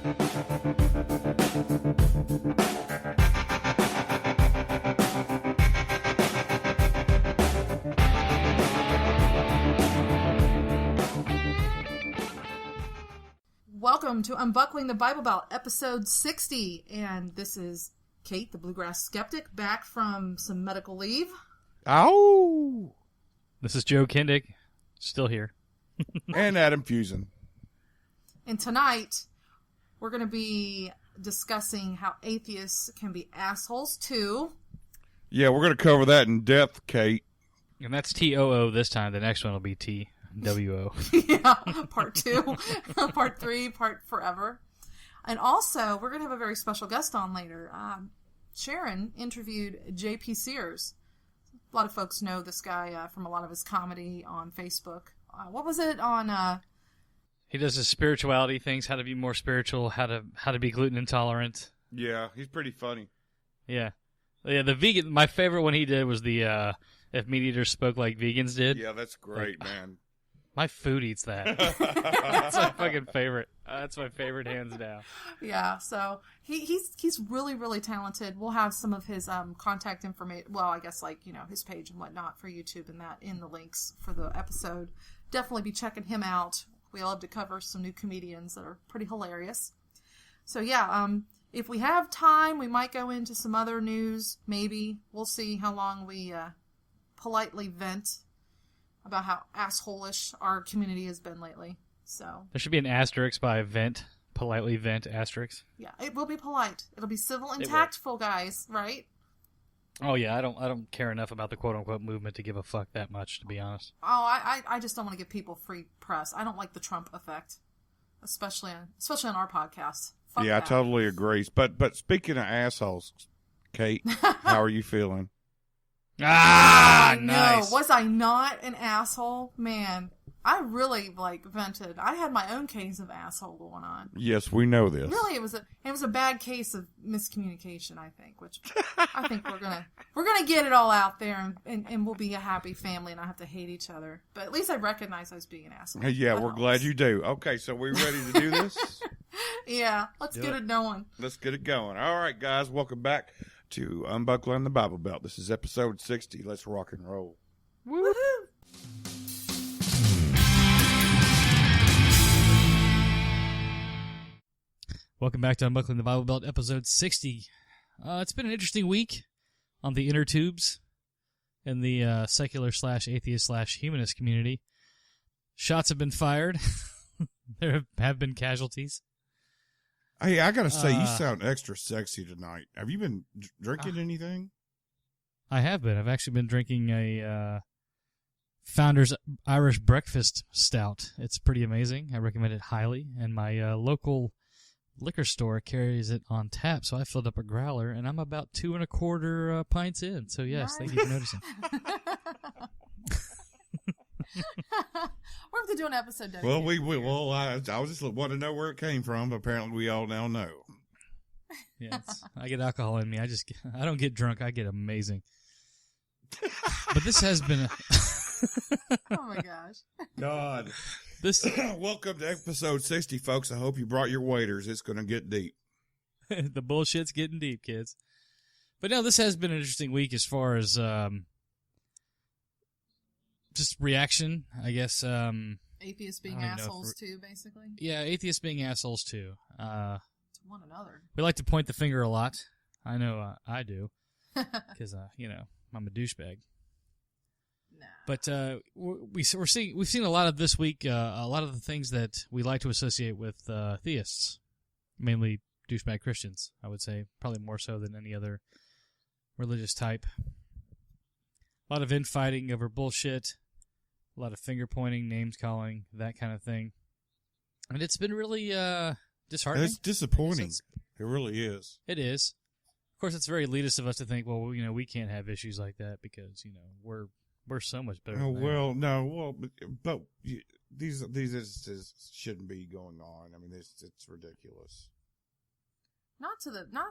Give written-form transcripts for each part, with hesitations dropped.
Welcome to Unbuckling the Bible Belt, episode 60. And this is Kate, the Bluegrass Skeptic, back from some medical leave. Ow! This is Joe Kindick, still here. And Adam Fusen. And tonight, we're going to be discussing how atheists can be assholes too. Yeah, we're going to cover that in depth, Kate. And that's TOO this time. The next one will be TWO. Yeah, part 2, part 3, part forever. And also, we're going to have a very special guest on later. Sharon interviewed J.P. Sears. A lot of folks know this guy from a lot of his comedy on Facebook. What was it on? He does his spirituality things, how to be more spiritual, how to be gluten intolerant. Yeah, he's pretty funny. Yeah, the vegan. My favorite one he did was the if meat eaters spoke like vegans did. Yeah, that's great, man. My food eats that. That's my fucking favorite. That's my favorite, hands down. Yeah, so he's really, really talented. We'll have some of his contact information. Well, I guess his page and whatnot for YouTube and that in the links for the episode. Definitely be checking him out. We love to cover some new comedians that are pretty hilarious. So yeah, if we have time, we might go into some other news. Maybe we'll see how long we politely vent about how asshole-ish our community has been lately. So there should be an asterisk by vent, politely vent asterisk. Yeah, it will be polite. It'll be civil and tactful, guys, right? Oh yeah, I don't care enough about the quote-unquote movement to give a fuck that much, to be honest. Oh, I just don't want to give people free press. I don't like the Trump effect, especially on our podcast. Fuck yeah, that. I totally agree. But speaking of assholes, Kate, how are you feeling? Nice. No, was I not an asshole? Man, I really vented. I had my own case of asshole going on. Yes, we know this. Really, it was a bad case of miscommunication, I think, which I think we're gonna get it all out there and we'll be a happy family and not have to hate each other. But at least I recognize I was being an asshole. Yeah, we're glad you do. Okay, so we ready to do this? Yeah, let's get it going. Let's get it going. All right, guys, welcome back to Unbuckling the Bible Belt. This is episode 60. Let's rock and roll. Woohoo! Welcome back to Unbuckling the Bible Belt, episode 60. It's been an interesting week on the inner tubes in the secular/atheist/humanist community. Shots have been fired. There have been casualties. Hey, I gotta say, you sound extra sexy tonight. Have you been drinking anything? I have been. I've actually been drinking a Founder's Irish Breakfast Stout. It's pretty amazing. I recommend it highly. And my local liquor store carries it on tap, so I filled up a growler, and I'm about 2 1/4 pints in. So yes, Thank you for noticing. We're going to do an episode. Well, I just want to know where it came from. But apparently, we all now know. Yes, I get alcohol in me. I don't get drunk. I get amazing. But this has been Oh my gosh. God. This Welcome to episode 60, folks. I hope you brought your waiters. It's going to get deep. The bullshit's getting deep, kids. But no, this has been an interesting week as far as just reaction, I guess. Atheists being assholes too, basically. Yeah, atheists being assholes too. To one another. We like to point the finger a lot. I know I do. Because, I'm a douchebag. Nah. But we've seen a lot of this week, a lot of the things that we like to associate with theists, mainly douchebag Christians, I would say, probably more so than any other religious type. A lot of infighting over bullshit, a lot of finger pointing, names calling, that kind of thing. And it's been really disheartening. It's disappointing. It really is. It is. Of course, it's very elitist of us to think, well, we can't have issues like that because, we're so much better. Oh, than well, no, well, but these instances shouldn't be going on. I mean, it's ridiculous. Not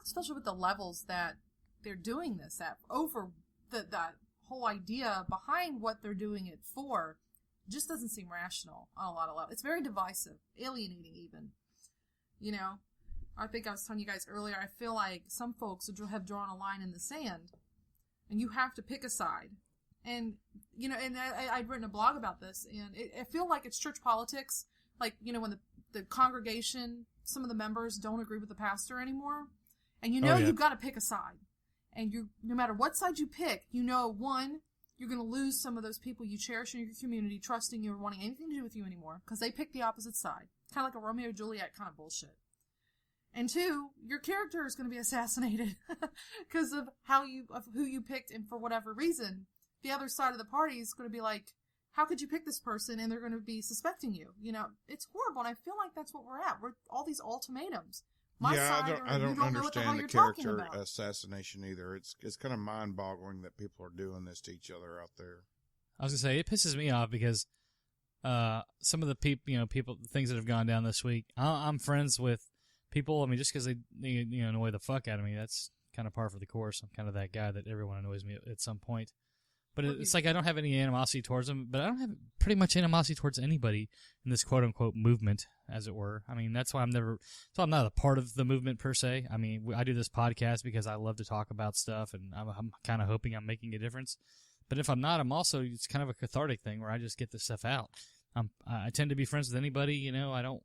especially with the levels that they're doing this at. Over that whole idea behind what they're doing it for just doesn't seem rational on a lot of levels. It's very divisive, alienating even. I think I was telling you guys earlier, I feel like some folks have drawn a line in the sand, and you have to pick a side. And, you know, and I'd written a blog about this, and I feel like it's church politics. Like, you know, when the congregation, some of the members don't agree with the pastor anymore, and you know you've got to pick a side. And no matter what side you pick, you know, one, you're going to lose some of those people you cherish in your community, trusting you or wanting anything to do with you anymore, because they picked the opposite side. Kind of like a Romeo and Juliet kind of bullshit. And two, your character is going to be assassinated because of who you picked, and for whatever reason, the other side of the party is going to be like, how could you pick this person? And they're going to be suspecting you. You know, it's horrible, and I feel like that's what we're at. We're all these ultimatums. I don't understand the character assassination either. It's kind of mind-boggling that people are doing this to each other out there. I was gonna say, it pisses me off because some of the things that have gone down this week. I'm friends with people. I mean, just because they annoy the fuck out of me, that's kind of par for the course. I'm kind of that guy that everyone annoys me at some point. But it's like I don't have any animosity towards them, but I don't have pretty much animosity towards anybody in this quote-unquote movement, as it were. I mean, that's why I'm not a part of the movement per se. I mean, I do this podcast because I love to talk about stuff, and I'm kind of hoping I'm making a difference. But if I'm not, it's kind of a cathartic thing where I just get this stuff out. I tend to be friends with anybody, you know. I don't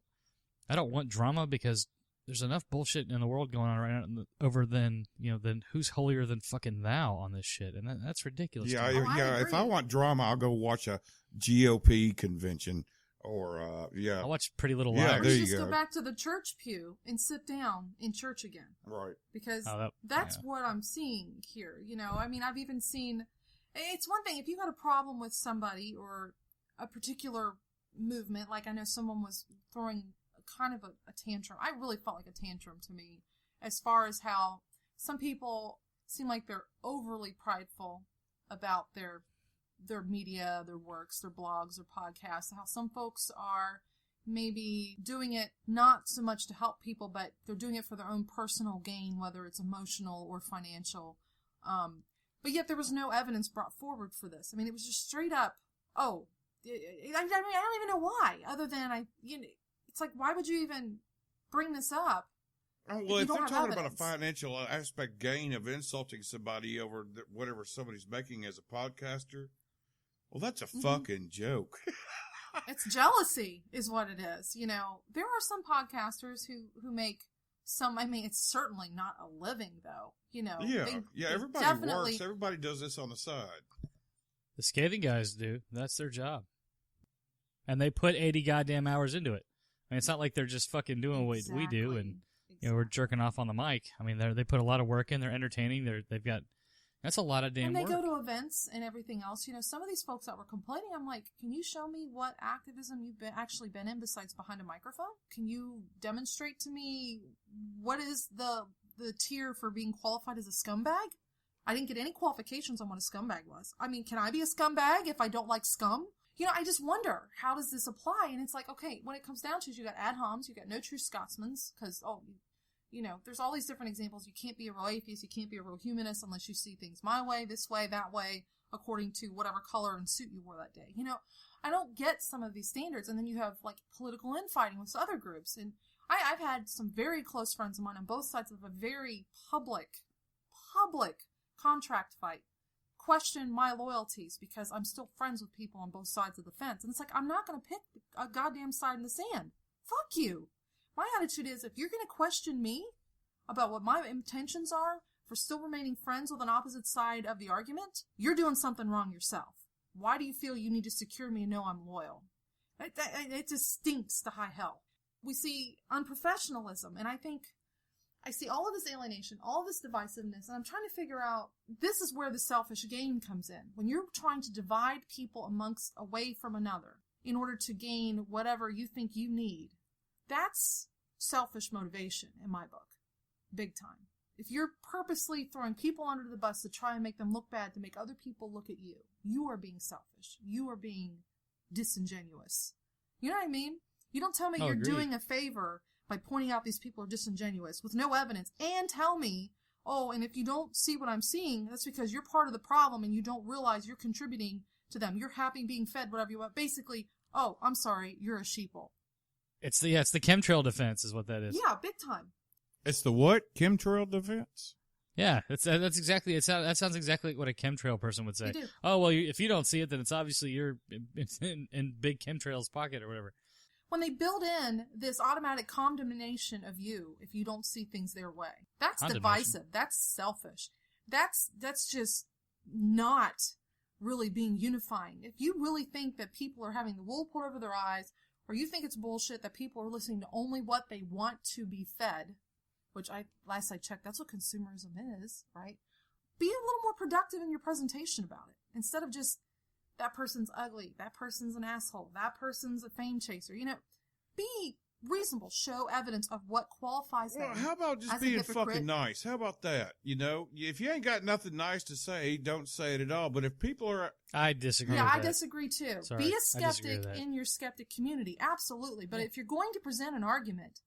want drama because there's enough bullshit in the world going on right now than who's holier than fucking thou on this shit, and that's ridiculous. Yeah. If I want drama, I'll go watch a GOP convention or I'll watch Pretty Little Yeah, Liars. there you just go. go back to the church pew and sit down in church again. Right. Because that's what I'm seeing here. You know, I mean, I've even seen. It's one thing if you had a problem with somebody or a particular movement, like I know someone was throwing kind of a tantrum. I really felt like a tantrum to me, as far as how some people seem like they're overly prideful about their media, their works, their blogs, their podcasts, how some folks are maybe doing it not so much to help people, but they're doing it for their own personal gain, whether it's emotional or financial. But yet there was no evidence brought forward for this. I mean, it was just straight up, I don't even know why, other than it's like, why would you even bring this up? Well, if they're talking about a financial aspect gain of insulting somebody over whatever somebody's making as a podcaster, well, that's a fucking joke. It's jealousy is what it is. You know, there are some podcasters who make some, I mean, it's certainly not a living, though. You know, everybody works. Everybody does this on the side. The scathing guys do. That's their job. And they put 80 goddamn hours into it. I mean, it's not like they're just fucking doing what we do and we're jerking off on the mic. I mean, they put a lot of work in. They're entertaining. They've got that's a lot of damn work. And they go to events and everything else. You know, some of these folks that were complaining, I'm like, can you show me what activism you've actually been in besides behind a microphone? Can you demonstrate to me what is the tier for being qualified as a scumbag? I didn't get any qualifications on what a scumbag was. I mean, can I be a scumbag if I don't like scum? You know, I just wonder, how does this apply? And it's like, okay, when it comes down to it, you got ad homs, you got no true Scotsmans, because, you know, there's all these different examples. You can't be a real atheist, you can't be a real humanist unless you see things my way, this way, that way, according to whatever color and suit you wore that day. You know, I don't get some of these standards. And then you have, like, political infighting with other groups. And I've had some very close friends of mine on both sides of a very public contract fight question my loyalties because I'm still friends with people on both sides of the fence. And it's like, I'm not going to pick a goddamn side in the sand. Fuck you. My attitude is, if you're going to question me about what my intentions are for still remaining friends with an opposite side of the argument, you're doing something wrong yourself. Why do you feel you need to secure me and know I'm loyal? It just stinks to high hell. We see unprofessionalism, and I see all of this alienation, all of this divisiveness, and I'm trying to figure out, this is where the selfish gain comes in. When you're trying to divide people away from another in order to gain whatever you think you need, that's selfish motivation in my book. Big time. If you're purposely throwing people under the bus to try and make them look bad, to make other people look at you, you are being selfish. You are being disingenuous. You know what I mean? You don't tell me you're doing a favor by pointing out these people are disingenuous with no evidence, and tell me, and if you don't see what I'm seeing, that's because you're part of the problem and you don't realize you're contributing to them. You're happy being fed whatever you want. Basically, I'm sorry, you're a sheeple. It's the chemtrail defense is what that is. Yeah, big time. It's the what? Chemtrail defense? Yeah, that's exactly. That sounds exactly like what a chemtrail person would say. They do. Oh well, if you don't see it, then it's obviously you're in big chemtrail's pocket or whatever. When they build in this automatic condemnation of you if you don't see things their way, that's divisive. That's selfish. That's just not really being unifying. If you really think that people are having the wool pulled over their eyes, or you think it's bullshit that people are listening to only what they want to be fed, which last I checked, that's what consumerism is, right? Be a little more productive in your presentation about it. Instead of just, that person's ugly, that person's an asshole, that person's a fame chaser. Be reasonable. Show evidence of what qualifies them. Well, how about just being fucking nice? How about that? If you ain't got nothing nice to say, don't say it at all. But if people are... I disagree with that. I disagree too. Sorry, be a skeptic in your skeptic community. Absolutely. But if you're going to present an argument,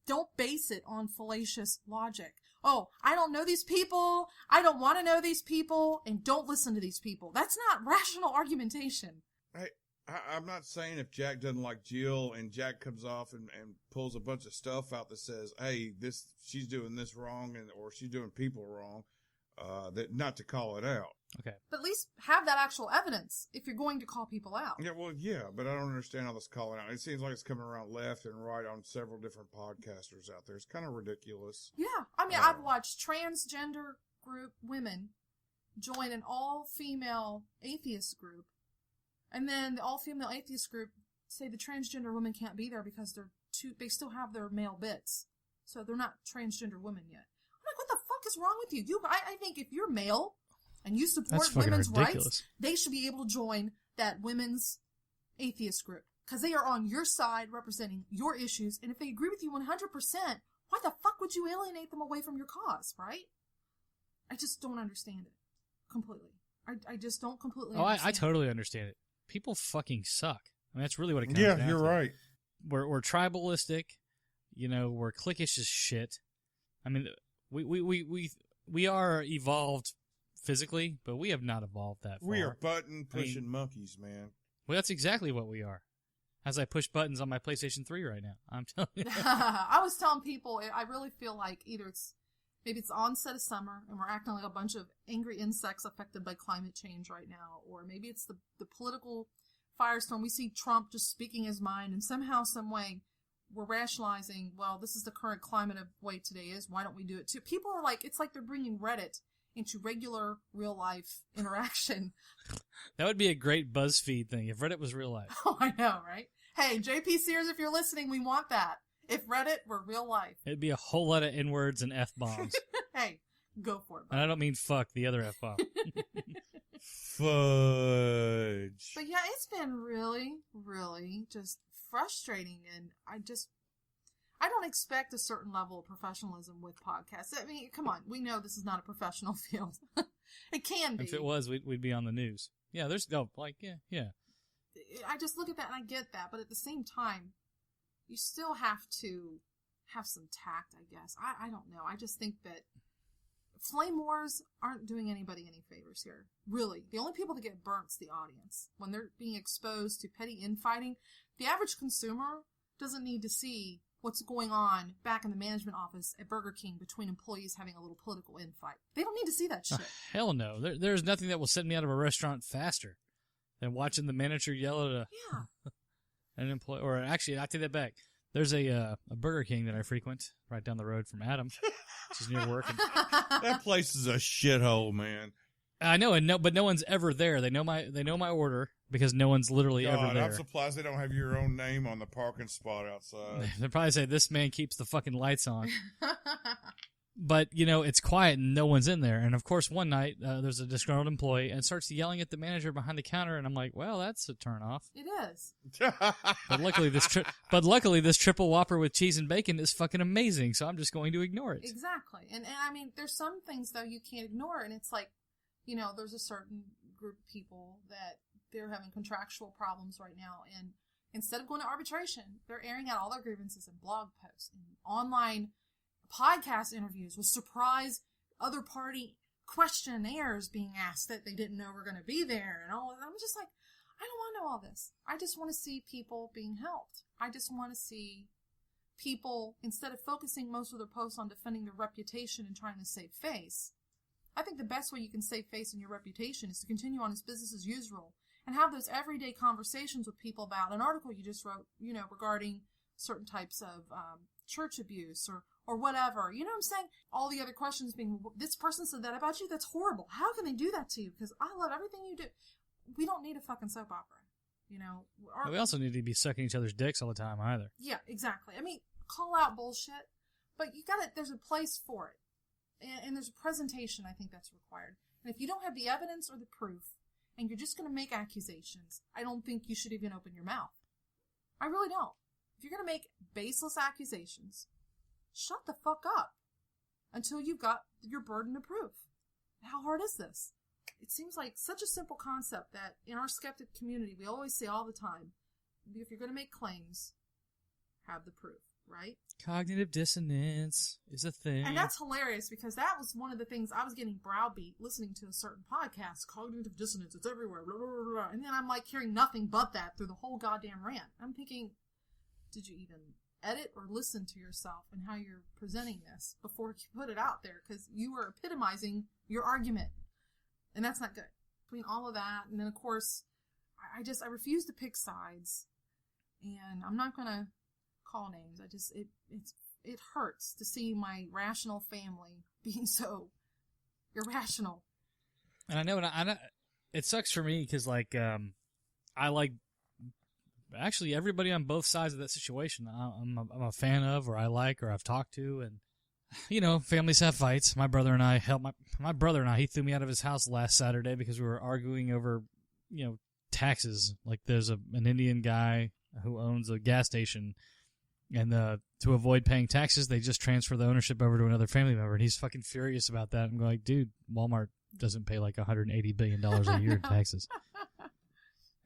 don't base it on fallacious logic. Oh, I don't know these people. I don't want to know these people. And don't listen to these people. That's not rational argumentation. I'm not saying if Jack doesn't like Jill and Jack comes off and pulls a bunch of stuff out that says, hey, she's doing this wrong or she's doing people wrong, that not to call it out. Okay. But at least have that actual evidence if you're going to call people out. Yeah, but I don't understand all this calling out. It seems like it's coming around left and right on several different podcasters out there. It's kind of ridiculous. Yeah. I mean, I've watched transgender group women join an all-female atheist group. And then the all-female atheist group say the transgender women can't be there because they still have their male bits. So they're not transgender women yet. I'm like, what the fuck is wrong with you? I think if you're male and you support women's rights, they should be able to join that women's atheist group. Because they are on your side representing your issues. And if they agree with you 100%, why the fuck would you alienate them away from your cause, right? I just don't understand it completely. I just don't completely understand I totally understand it. People fucking suck. I mean, that's really what it comes down to. Yeah, you're right. We're tribalistic. We're cliquish as shit. I mean, we are evolved physically, but we have not evolved that far. We are button-pushing monkeys, man. Well, that's exactly what we are. As I push buttons on my PlayStation 3 right now. I'm telling you. I was telling people, I really feel like maybe it's the onset of summer and we're acting like a bunch of angry insects affected by climate change right now. Or maybe it's the political firestorm. We see Trump just speaking his mind and somehow, some way, we're rationalizing, well, this is the current climate of way today is. Why don't we do it too? People are like, it's like they're bringing Reddit into regular real life interaction. That would be a great BuzzFeed thing if Reddit was real life. Oh, I know, right? Hey, JP Sears, if you're listening, we want that. If Reddit were real life. It'd be a whole lot of N-words and F-bombs. Hey, go for it. And I don't mean fuck, the other F-bomb. Fudge. But yeah, it's been really, really just frustrating. And I don't expect a certain level of professionalism with podcasts. I mean, come on. We know this is not a professional field. It can be. If it was, we'd be on the news. Yeah, yeah. I just look at that and I get that. But at the same time, you still have to have some tact, I guess. I don't know. I just think that flame wars aren't doing anybody any favors here. Really. The only people that get burnt's the audience. When they're being exposed to petty infighting, the average consumer doesn't need to see what's going on back in the management office at Burger King between employees having a little political infight. They don't need to see that shit. Hell no. There's nothing that will send me out of a restaurant faster than watching the manager yell at an employee. Or actually, I take that back. There's a Burger King that I frequent right down the road from Adam, which is near work. That place is a shithole, man. I know, but no one's ever there. They know my order because no one's literally ever there. I'm surprised they don't have your own name on the parking spot outside. They'll probably say, this man keeps the fucking lights on. But, it's quiet and no one's in there. And, of course, one night, there's a disgruntled employee and starts yelling at the manager behind the counter. And I'm like, well, that's a turnoff. It is. But luckily, this triple Whopper with cheese and bacon is fucking amazing. So I'm just going to ignore it. Exactly. And I mean, there's some things, though, you can't ignore. And it's like, there's a certain group of people that they're having contractual problems right now. And instead of going to arbitration, they're airing out all their grievances in blog posts and online podcast interviews with surprise other party questionnaires being asked that they didn't know were going to be there and all of that. I'm just like, I don't want to know all this. I just want to see people being helped. I just want to see people, instead of focusing most of their posts on defending their reputation and trying to save face, I think the best way you can save face in your reputation is to continue on as business as usual and have those everyday conversations with people about an article you just wrote, regarding certain types of church abuse or whatever. You know what I'm saying? All the other questions being, this person said that about you? That's horrible. How can they do that to you? Because I love everything you do. We don't need a fucking soap opera. We also need to be sucking each other's dicks all the time either. Yeah, exactly. I mean, call out bullshit, but there's a place for it. And there's a presentation, I think, that's required. And if you don't have the evidence or the proof, and you're just going to make accusations, I don't think you should even open your mouth. I really don't. If you're going to make baseless accusations, shut the fuck up until you've got your burden of proof. How hard is this? It seems like such a simple concept that in our skeptic community, we always say all the time, if you're going to make claims, have the proof, right? Cognitive dissonance is a thing. And that's hilarious because that was one of the things I was getting browbeat listening to a certain podcast. Cognitive dissonance, it's everywhere, blah, blah, blah, blah. And then I'm like hearing nothing but that through the whole goddamn rant. I'm thinking, did you even edit or listen to yourself and how you're presenting this before you put it out there? Because you were epitomizing your argument. And that's not good. Between all of that, and then of course, I refuse to pick sides, and I'm not gonna call names. It hurts to see my rational family being so irrational. And I know, it sucks for me because I like actually everybody on both sides of that situation. I'm a fan of, or I like, or I've talked to, and. Families have fights. My brother and I he threw me out of his house last Saturday because we were arguing over, taxes. Like there's an Indian guy who owns a gas station, and to avoid paying taxes, they just transfer the ownership over to another family member, and he's fucking furious about that. I'm going, dude, Walmart doesn't pay like $180 billion a year in taxes. And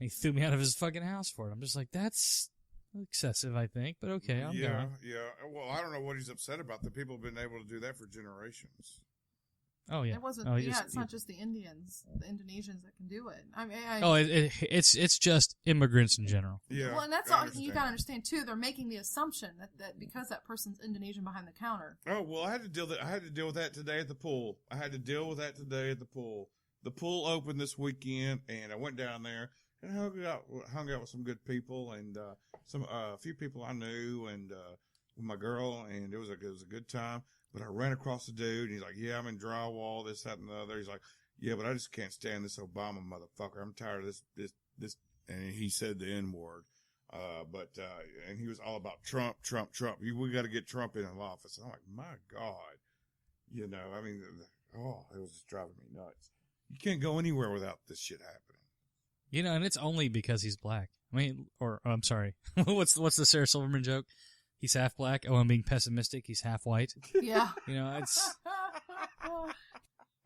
he threw me out of his fucking house for it. I'm just like, that's excessive, I think, but okay, I'm down. Yeah. Well, I don't know what he's upset about. The people have been able to do that for generations. Oh yeah, it wasn't. It's not just the Indians, the Indonesians that can do it. I mean, it's just immigrants in general. Yeah. Well, and that's all you gotta understand too. They're making the assumption that because that person's Indonesian behind the counter. Oh well, I had to deal with that today at the pool. The pool opened this weekend, and I went down there. And hung out with some good people and a few people I knew and with my girl, and it was a good time. But I ran across the dude, and he's like, "Yeah, I'm in drywall, this, that, and the other." He's like, "Yeah, but I just can't stand this Obama motherfucker. I'm tired of this." And he said the N word. And he was all about Trump. We got to get Trump in office. And I'm like, my God, it was just driving me nuts. You can't go anywhere without this shit happening. And it's only because he's black. I mean, I'm sorry. What's the Sarah Silverman joke? He's half black. Oh, I'm being pessimistic. He's half white. Yeah.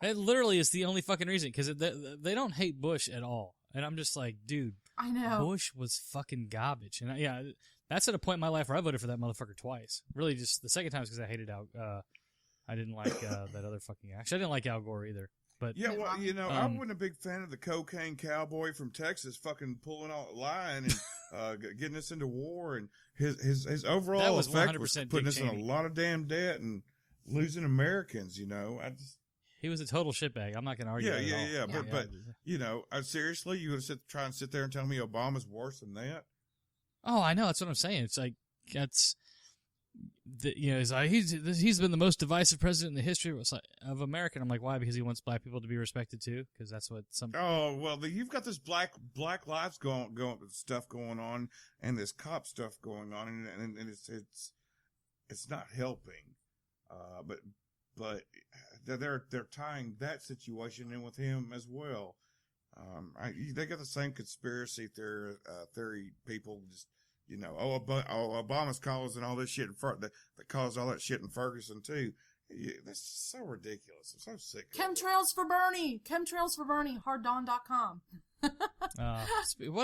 It literally is the only fucking reason, because they don't hate Bush at all. And I'm just like, dude, I know. Bush was fucking garbage. And that's at a point in my life where I voted for that motherfucker twice. Really, just the second time is because I hated I didn't like that other fucking. Actually, I didn't like Al Gore either. But yeah, well, I wasn't a big fan of the cocaine cowboy from Texas fucking lying and getting us into war, and his overall effect was putting us in a lot of damn debt and losing Americans. He was a total shitbag. I'm not going to argue. Yeah. But seriously, you would try and sit there and tell me Obama's worse than that? Oh, I know. That's what I'm saying. It's like he's been the most divisive president in the history of America. And I'm like, why? Because he wants black people to be respected too. Because that's what some. Oh well, you've got this black lives going stuff going on, and this cop stuff going on, and it's not helping. But they're tying that situation in with him as well. They got the same conspiracy theory people just. Obama's causing all this shit that caused all that shit in Ferguson too. That's so ridiculous. I'm so sick of Chemtrails for Bernie. Harddon.com.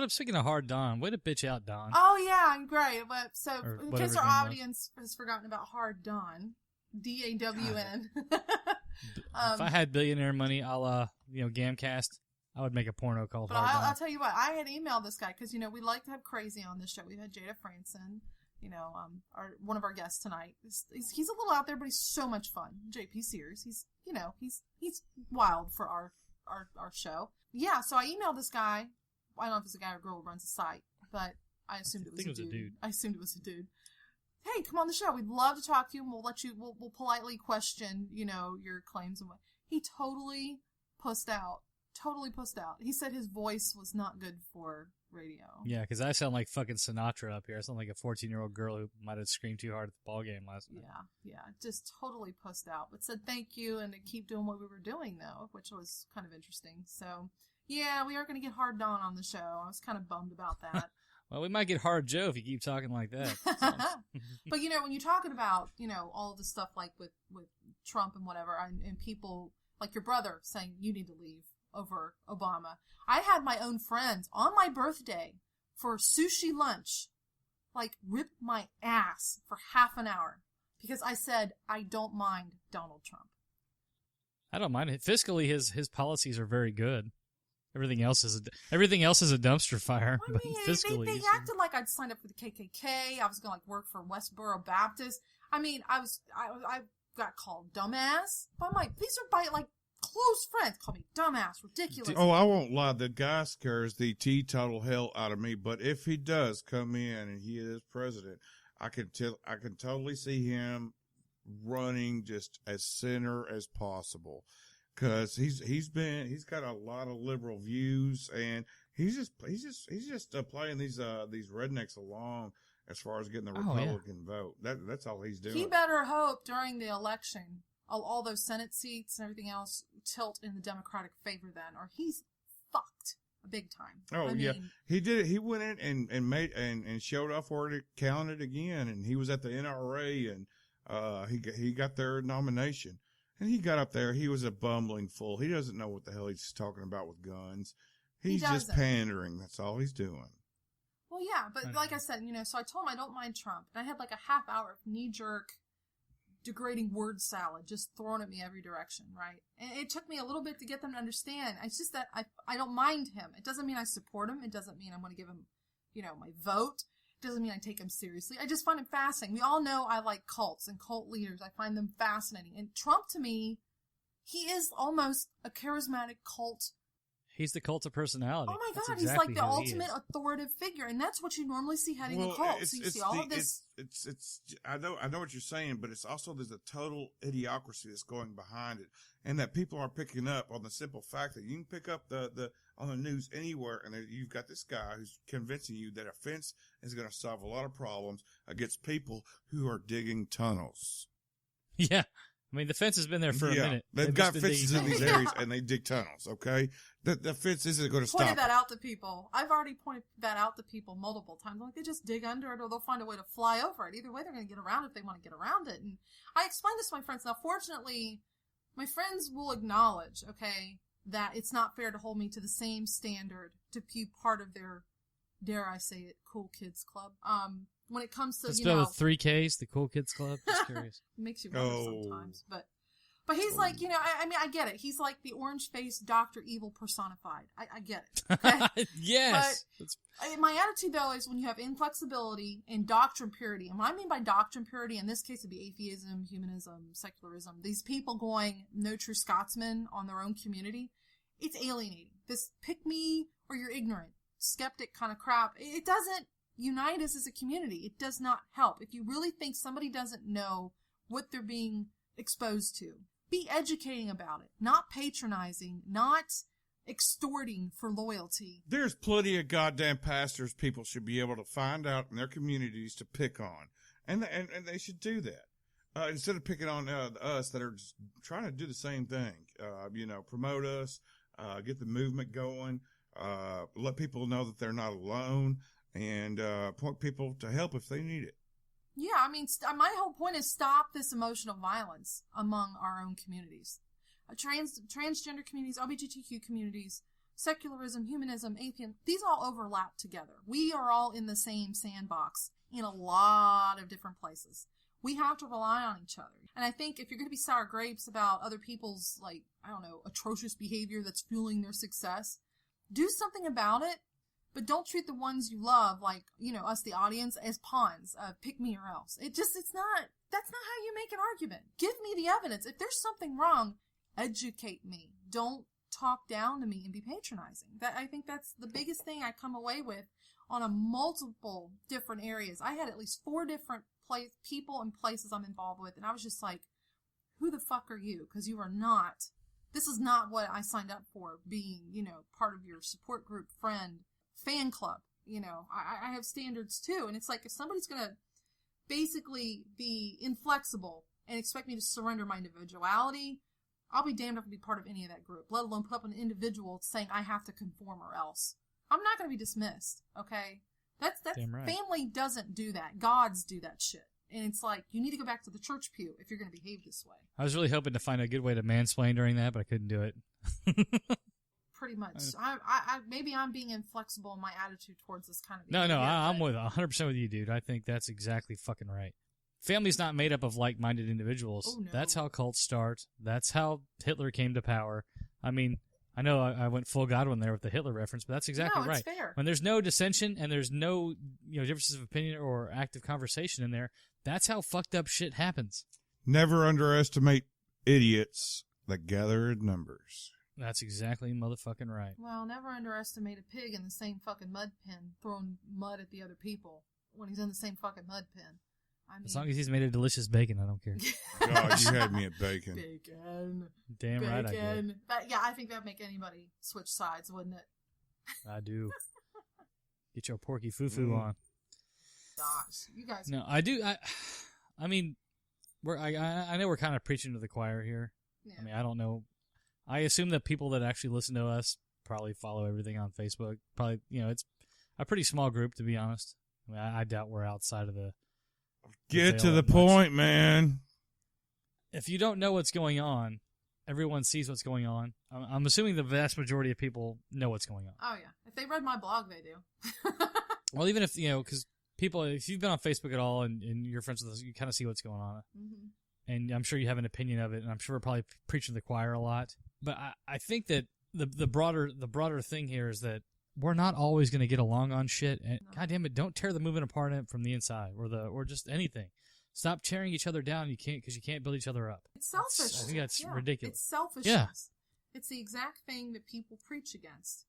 Speaking of Hard Don, way to bitch out, Don. Oh yeah, great. But so in case our audience has forgotten about Hard Don, DAWN. If I had billionaire money, a Gamcast, I would make a porno called But Hard Don. I'll tell you what, I had emailed this guy because, we like to have crazy on this show. We've had Jada Franson, one of our guests tonight. He's a little out there, but he's so much fun. JP Sears. He's wild for our show. Yeah, so I emailed this guy. I don't know if it's a guy or girl who runs the site, but I assumed it was a dude. I assumed it was a dude. Hey, come on the show. We'd love to talk to you, and we'll politely question, your claims and what. He totally pussed out. He said his voice was not good for radio. Yeah, because I sound like fucking Sinatra up here. I sound like a 14-year-old girl who might have screamed too hard at the ball game last night. Yeah, just totally pussed out, but said thank you and to keep doing what we were doing, though, which was kind of interesting. So, yeah, we are going to get hard on the show. I was kind of bummed about that. Well, we might get hard Joe if you keep talking like that. But, when you're talking about, all of the stuff like with Trump and whatever, and people like your brother saying you need to leave over Obama. I had my own friends on my birthday for sushi lunch, rip my ass for half an hour because I said I don't mind Donald Trump. I don't mind it. Fiscally, his policies are very good. Everything else is a dumpster fire. I mean, fiscally, they acted like I'd signed up for the KKK. I was going to work for Westboro Baptist. I mean, I got called dumbass by these are by close friends. Call me dumbass, ridiculous. Oh, I won't lie. The guy scares the teetotal hell out of me. But if he does come in and he is president, I can totally see him running just as center as possible. Cause he's got a lot of liberal views and he's just playing these rednecks along as far as getting the Republican vote. That's all he's doing. He better hope during the election, all those Senate seats and everything else tilt in the Democratic favor then, or he's fucked big time. Oh, mean, he did it. He went in and made and showed off where it counted again, and he was at the NRA and he got their nomination. And he got up there. He was a bumbling fool. He doesn't know what the hell he's talking about with guns. He's just pandering. That's all he's doing. Well, yeah, but like I said, so I told him I don't mind Trump. And I had a half hour of knee-jerk, degrading word salad just thrown at me every direction, right? And it took me a little bit to get them to understand. It's just that I don't mind him. It doesn't mean I support him. It doesn't mean I'm going to give him, my vote. Doesn't mean I take him seriously. I just find him fascinating. We all know I like cults and cult leaders. I find them fascinating. And Trump, to me, he is almost a charismatic cult. He's the cult of personality. Oh my God, he's like the ultimate authoritative figure, and that's what you normally see heading a cult. So you see all of this. I know what you're saying, but it's also there's a total idiocracy that's going behind it, and that people are picking up on the simple fact that you can pick up on the news anywhere, and you've got this guy who's convincing you that a fence is going to solve a lot of problems against people who are digging tunnels. Yeah. I mean, the fence has been there for a minute. They've got fences in these areas, and they dig tunnels, okay? The fence isn't going to stop. Pointed that out to people. I've already pointed that out to people multiple times. They just dig under it, or they'll find a way to fly over it. Either way, they're going to get around it if they want to get around it. And I explained this to my friends. Now, fortunately, my friends will acknowledge, okay, that it's not fair to hold me to the same standard to be part of their, dare I say it, cool kids club. When it comes to, spell with 3 Ks, the Cool Kids Club. Just curious. It makes you wonder sometimes. But he's like, I mean, I get it. He's like the orange-faced Dr. Evil personified. I get it. Okay? Yes. But my attitude, though, is when you have inflexibility and doctrine purity, and what I mean by doctrine purity, in this case, it'd be atheism, humanism, secularism, these people going no true Scotsman on their own community, it's alienating. This pick me or you're ignorant, skeptic kind of crap, it doesn't unite us as a community. It does not help. If you really think somebody doesn't know what they're being exposed to, be educating about it, not patronizing, not extorting for loyalty. There's plenty of goddamn pastors people should be able to find out in their communities to pick on. And they should do that. Instead of picking on us that are just trying to do the same thing. Promote us, get the movement going, let people know that they're not alone, and point people to help if they need it. Yeah, I mean, my whole point is stop this emotional violence among our own communities. Transgender communities, LGBTQ communities, secularism, humanism, atheism, these all overlap together. We are all in the same sandbox in a lot of different places. We have to rely on each other. And I think if you're going to be sour grapes about other people's, atrocious behavior that's fueling their success, do something about it. But don't treat the ones you love, like, us, the audience, as pawns. Pick me or else. That's not how you make an argument. Give me the evidence. If there's something wrong, educate me. Don't talk down to me and be patronizing. I think that's the biggest thing I come away with on a multiple different areas. I had at least 4 different people and places I'm involved with, and I was just like, who the fuck are you? Because you are not, this is not what I signed up for, being, part of your support group, friend, fan club. I have standards too, and it's like, if somebody's going to basically be inflexible and expect me to surrender my individuality, I'll be damned if I'll be part of any of that group, let alone put up an individual saying I have to conform or else. I'm not going to be dismissed, okay? That's right. Family doesn't do that. Gods do that shit. And it's like, you need to go back to the church pew if you're going to behave this way. I was really hoping to find a good way to mansplain during that, but I couldn't do it. Pretty much. Maybe I'm being inflexible in my attitude towards this kind of behavior. No, I'm with 100% with you, dude. I think that's exactly fucking right. Family's not made up of like-minded individuals. Oh, no. That's how cults start. That's how Hitler came to power. I mean, I know I went full Godwin there with the Hitler reference, but that's exactly right. No, it's fair. When there's no dissension and there's no differences of opinion or active conversation in there, that's how fucked up shit happens. Never underestimate idiots that gather in numbers. That's exactly motherfucking right. Well, never underestimate a pig in the same fucking mud pen throwing mud at the other people when he's in the same fucking mud pen. I mean, as long as he's made a delicious bacon, I don't care. God, you had me at bacon. Bacon. Damn right I did. But yeah, I think that'd make anybody switch sides, wouldn't it? I do. Get your porky foo-foo on. Gosh, you guys. No, I do. I mean, I know we're kind of preaching to the choir here. Yeah. I mean, I don't know. I assume that people that actually listen to us probably follow everything on Facebook. Probably, it's a pretty small group, to be honest. I mean, I doubt we're outside of the. Get to the point, man. If you don't know what's going on, everyone sees what's going on. I'm assuming the vast majority of people know what's going on. Oh, yeah. If they read my blog, they do. Well, even if, because people, if you've been on Facebook at all and you're friends with us, you kind of see what's going on. Mm-hmm. And I'm sure you have an opinion of it, and I'm sure we're probably preaching to the choir a lot. But I think that the broader thing here is that we're not always going to get along on shit. And no. God damn it, don't tear the movement apart from the inside or just anything. Stop tearing each other down. because you can't build each other up. It's selfish. I think that's ridiculous. It's selfishness. Yeah. It's the exact thing that people preach against.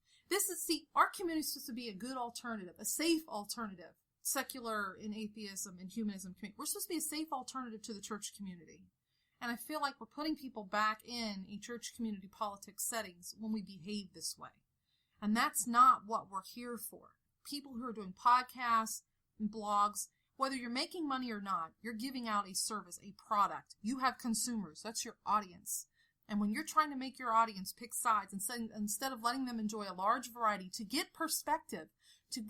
Our community is supposed to be a good alternative, a safe alternative. Secular and atheism and humanism community. We're supposed to be a safe alternative to the church community. And I feel like we're putting people back in a church community politics settings when we behave this way. And that's not what we're here for. People who are doing podcasts and blogs, whether you're making money or not, you're giving out a service, a product. You have consumers. That's your audience. And when you're trying to make your audience pick sides instead of letting them enjoy a large variety to get perspective, to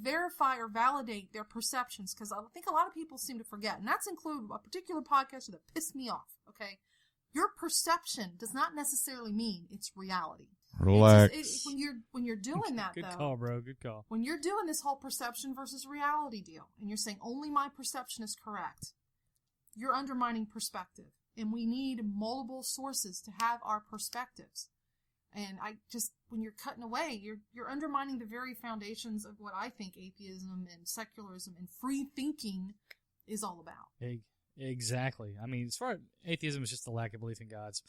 verify or validate their perceptions, because I think a lot of people seem to forget, and that's include a particular podcaster that pissed me off, okay? Your perception does not necessarily mean it's reality. Relax. When you're doing that, Good though. call, bro. Good call. When you're doing this whole perception versus reality deal, and you're saying only my perception is correct, you're undermining perspective. And we need multiple sources to have our perspectives. And when you're cutting away, you're undermining the very foundations of what I think atheism and secularism and free thinking is all about. Exactly. I mean, as far as atheism is just the lack of belief in gods.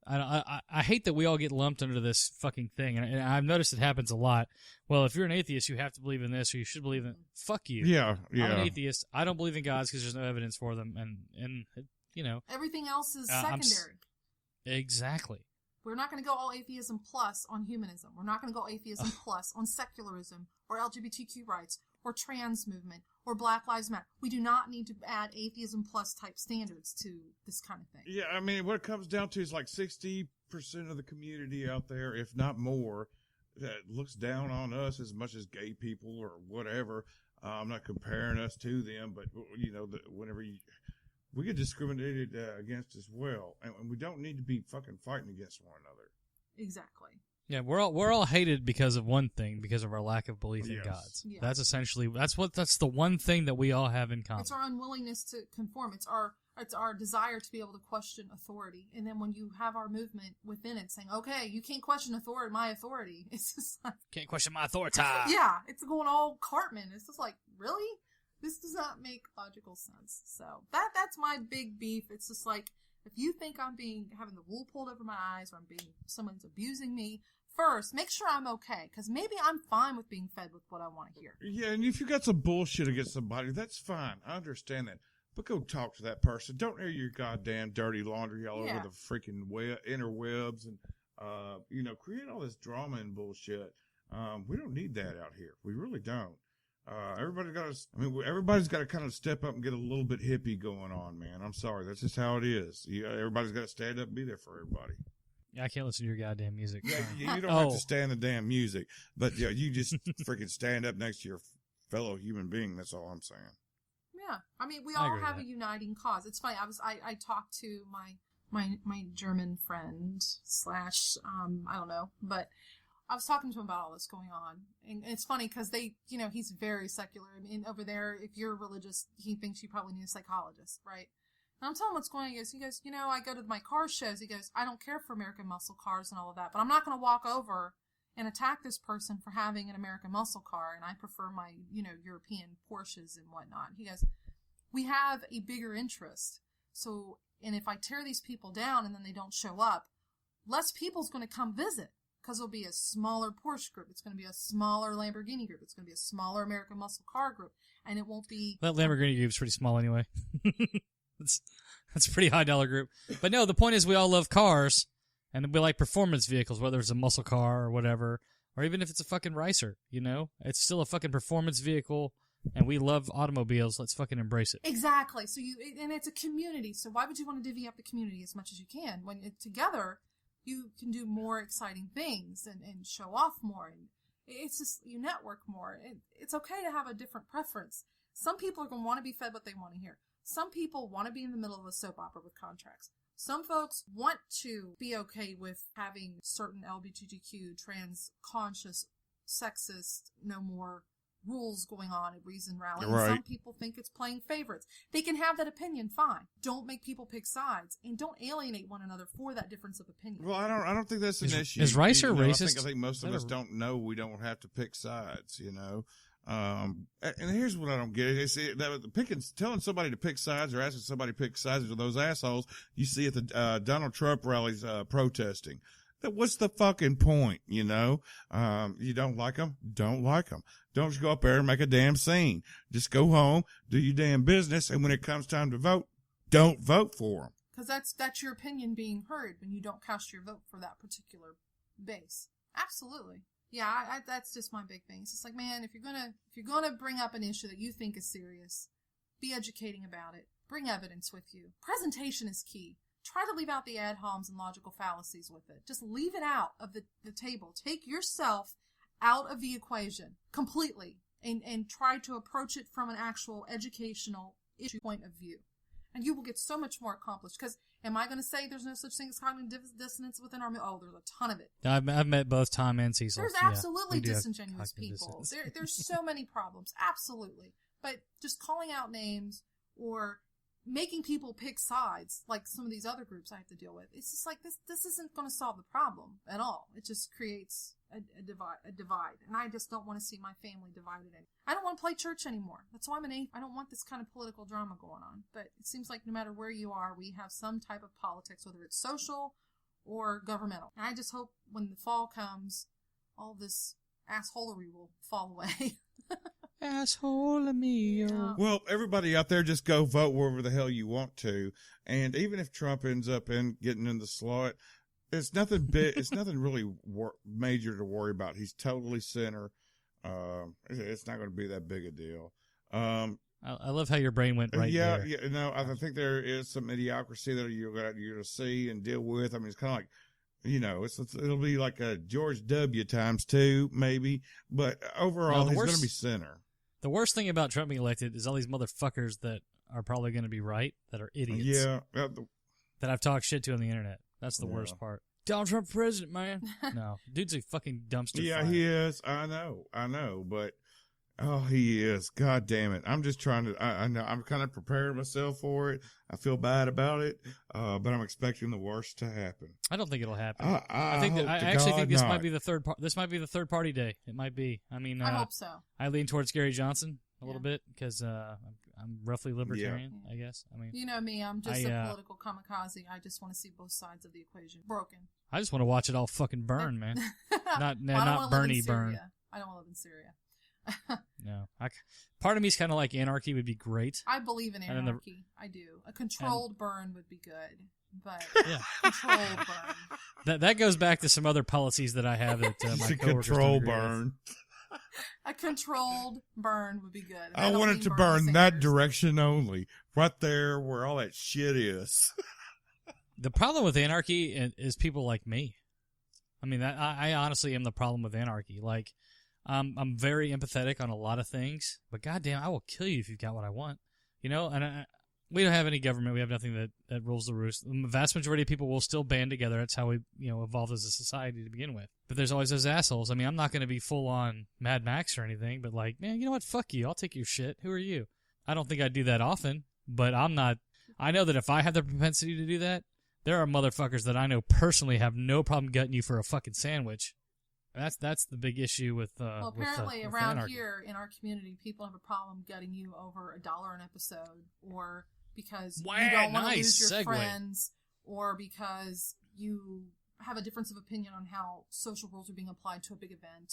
I hate that we all get lumped under this fucking thing, and I've noticed it happens a lot. Well, if you're an atheist, you have to believe in this, or you should believe in. Fuck you. Yeah. I'm an atheist. I don't believe in gods because there's no evidence for them, and everything else is secondary. Exactly. We're not going to go all atheism plus on humanism. We're not going to go atheism plus on secularism or LGBTQ rights or trans movement or Black Lives Matter. We do not need to add atheism plus type standards to this kind of thing. Yeah, I mean, what it comes down to is like 60% of the community out there, if not more, that looks down on us as much as gay people or whatever. I'm not comparing us to them, but, whenever we get discriminated against as well, and we don't need to be fucking fighting against one another. Exactly. Yeah, we're all hated because of one thing, because of our lack of belief in gods. Yeah. That's essentially that's the one thing that we all have in common. It's our unwillingness to conform. It's our desire to be able to question authority. And then when you have our movement within it saying, okay, you can't question my authority. It's just like, Can't question my authority. yeah, it's going all Cartman. It's just like, really? This does not make logical sense. So that's my big beef. It's just like, if you think I'm having the wool pulled over my eyes, or someone's abusing me, first, make sure I'm okay, because maybe I'm fine with being fed with what I want to hear. Yeah, and if you got some bullshit against somebody, that's fine. I understand that. But go talk to that person. Don't air your goddamn dirty laundry all over the freaking interwebs and, create all this drama and bullshit. We don't need that out here. We really don't. Everybody's got to kind of step up and get a little bit hippie going on, man. I'm sorry. That's just how it is. Everybody's got to stand up and be there for everybody. Yeah, I can't listen to your goddamn music. Yeah, you don't have to stand the damn music, but yeah, you just freaking stand up next to your fellow human being. That's all I'm saying. Yeah, I mean, we all have a uniting cause. It's funny. I talked to my German friend / I don't know, but I was talking to him about all this going on, and it's funny because he's very secular. I mean, over there, if you're religious, he thinks you probably need a psychologist, right? And I'm telling him what's going on. He goes, I go to my car shows. He goes, I don't care for American muscle cars and all of that, but I'm not going to walk over and attack this person for having an American muscle car, and I prefer my, European Porsches and whatnot. He goes, we have a bigger interest. So, and if I tear these people down and then they don't show up, less people's going to come visit, because it'll be a smaller Porsche group. It's going to be a smaller Lamborghini group. It's going to be a smaller American muscle car group, and it won't be... That Lamborghini group's pretty small anyway. That's a pretty high dollar group. But no, the point is we all love cars, and we like performance vehicles, whether it's a muscle car or whatever, or even if it's a fucking racer, It's still a fucking performance vehicle, and we love automobiles. Let's fucking embrace it. Exactly. So and it's a community, so why would you want to divvy up the community as much as you can? When together, you can do more exciting things and show off more, and it's just, you network more. It's okay to have a different preference. Some people are going to want to be fed what they want to hear. Some people want to be in the middle of a soap opera with contracts. Some folks want to be okay with having certain LGBTQ, trans-conscious, sexist, no more rules going on at Reason Rally. Right. Some people think it's playing favorites. They can have that opinion, fine. Don't make people pick sides, and don't alienate one another for that difference of opinion. Well, I don't think that's an issue. Is Ricer racist? I think most of us don't know we don't have to pick sides, And here's what I don't get. Telling somebody to pick sides or asking somebody to pick sides are those assholes you see at the Donald Trump rallies protesting. What's the fucking point, You don't like them? Don't like them. Don't just go up there and make a damn scene. Just go home, do your damn business, and when it comes time to vote, don't vote for them. Because that's your opinion being heard when you don't cast your vote for that particular base. Absolutely. Yeah, that's just my big thing. It's just like, man, if you're gonna bring up an issue that you think is serious, be educating about it. Bring evidence with you. Presentation is key. Try to leave out the ad homs and logical fallacies with it. Just leave it out of the table. Take yourself out of the equation completely, and try to approach it from an actual educational issue point of view. And you will get so much more accomplished. Because am I going to say there's no such thing as cognitive dissonance within our... Oh, there's a ton of it. I've met both Tom and Cecil. There's absolutely disingenuous people. There's so many problems. Absolutely. But just calling out names or making people pick sides, like some of these other groups I have to deal with, it's just like, this isn't going to solve the problem at all. It just creates a divide. And I just don't want to see my family divided. I don't want to play church anymore. That's why I'm an atheist. I don't want this kind of political drama going on. But it seems like no matter where you are, we have some type of politics, whether it's social or governmental. And I just hope when the fall comes, all this assholery will fall away. Asshole me. Yeah. Well, everybody out there, just go vote wherever the hell you want to. And even if Trump ends up getting in the slot, it's nothing big. It's nothing really major to worry about. He's totally center. It's not going to be that big a deal. I love how your brain went right there. Yeah. No, I think there is some idiocracy that you're going to see and deal with. I mean, it's kind of like, it'll be like a George W. ×2, maybe. But overall, he's going to be center. The worst thing about Trump being elected is all these motherfuckers that are probably going to be right, that are idiots. Yeah. That I've talked shit to on the internet. That's the worst part. Donald Trump president, man. No, dude's a fucking dumpster Yeah, fire. he is. I know, but oh, he is. God damn it! I'm just trying to. I know. I'm kind of preparing myself for it. I feel bad about it, but I'm expecting the worst to happen. I don't think it'll happen. I think hope I to actually God think this not. might be the third. This might be the third party day. It might be. I mean, I hope so. I lean towards Gary Johnson a little bit because I'm roughly libertarian. I guess. I mean, You know me, I'm just a political kamikaze. I just want to see both sides of the equation broken. I just want to watch it all fucking burn, man. Not Well, I don't not wanna live in Bernie burn. Syria. I don't want to live in Syria. No, part of me's kind of like anarchy would be great. I believe in And then the- anarchy. I do. A controlled burn would be good, but Yeah. controlled burn. That goes back to some other policies that I have that my It's a coworkers control don't agree with. burn. A controlled burn would be good. And I don't want mean it to Bernie burn that Sanders. direction only, right there where all that shit is. The problem with anarchy is people like me. I mean, I honestly am the problem with anarchy. Like, I'm very empathetic on a lot of things, but goddamn, I will kill you if you've got what I want. You know, and we don't have any government. We have nothing that rules the roost. The vast majority of people will still band together. That's how we, evolved as a society to begin with. But there's always those assholes. I mean, I'm not going to be full on Mad Max or anything, but like, man, you know what? Fuck you. I'll take your shit. Who are you? I don't think I do that often, but I'm not. I know that if I have the propensity to do that, there are motherfuckers that I know personally have no problem gutting you for a fucking sandwich. That's the big issue with. Well, apparently with around anarchy. here in our community, people have a problem gutting you over $1 an episode, or because Wow, you don't want to nice lose your segue. friends, or because you have a difference of opinion on how social rules are being applied to a big event.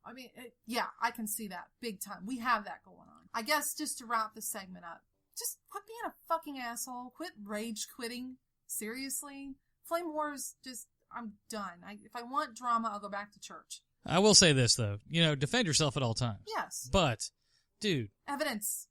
I mean, yeah, I can see that big time. We have that going on. I guess just to wrap this segment up, just quit being a fucking asshole. Quit rage quitting. Seriously. Flame Wars, I'm done. If I want drama, I'll go back to church. I will say this though, defend yourself at all times. Yes. But, dude, Evidence.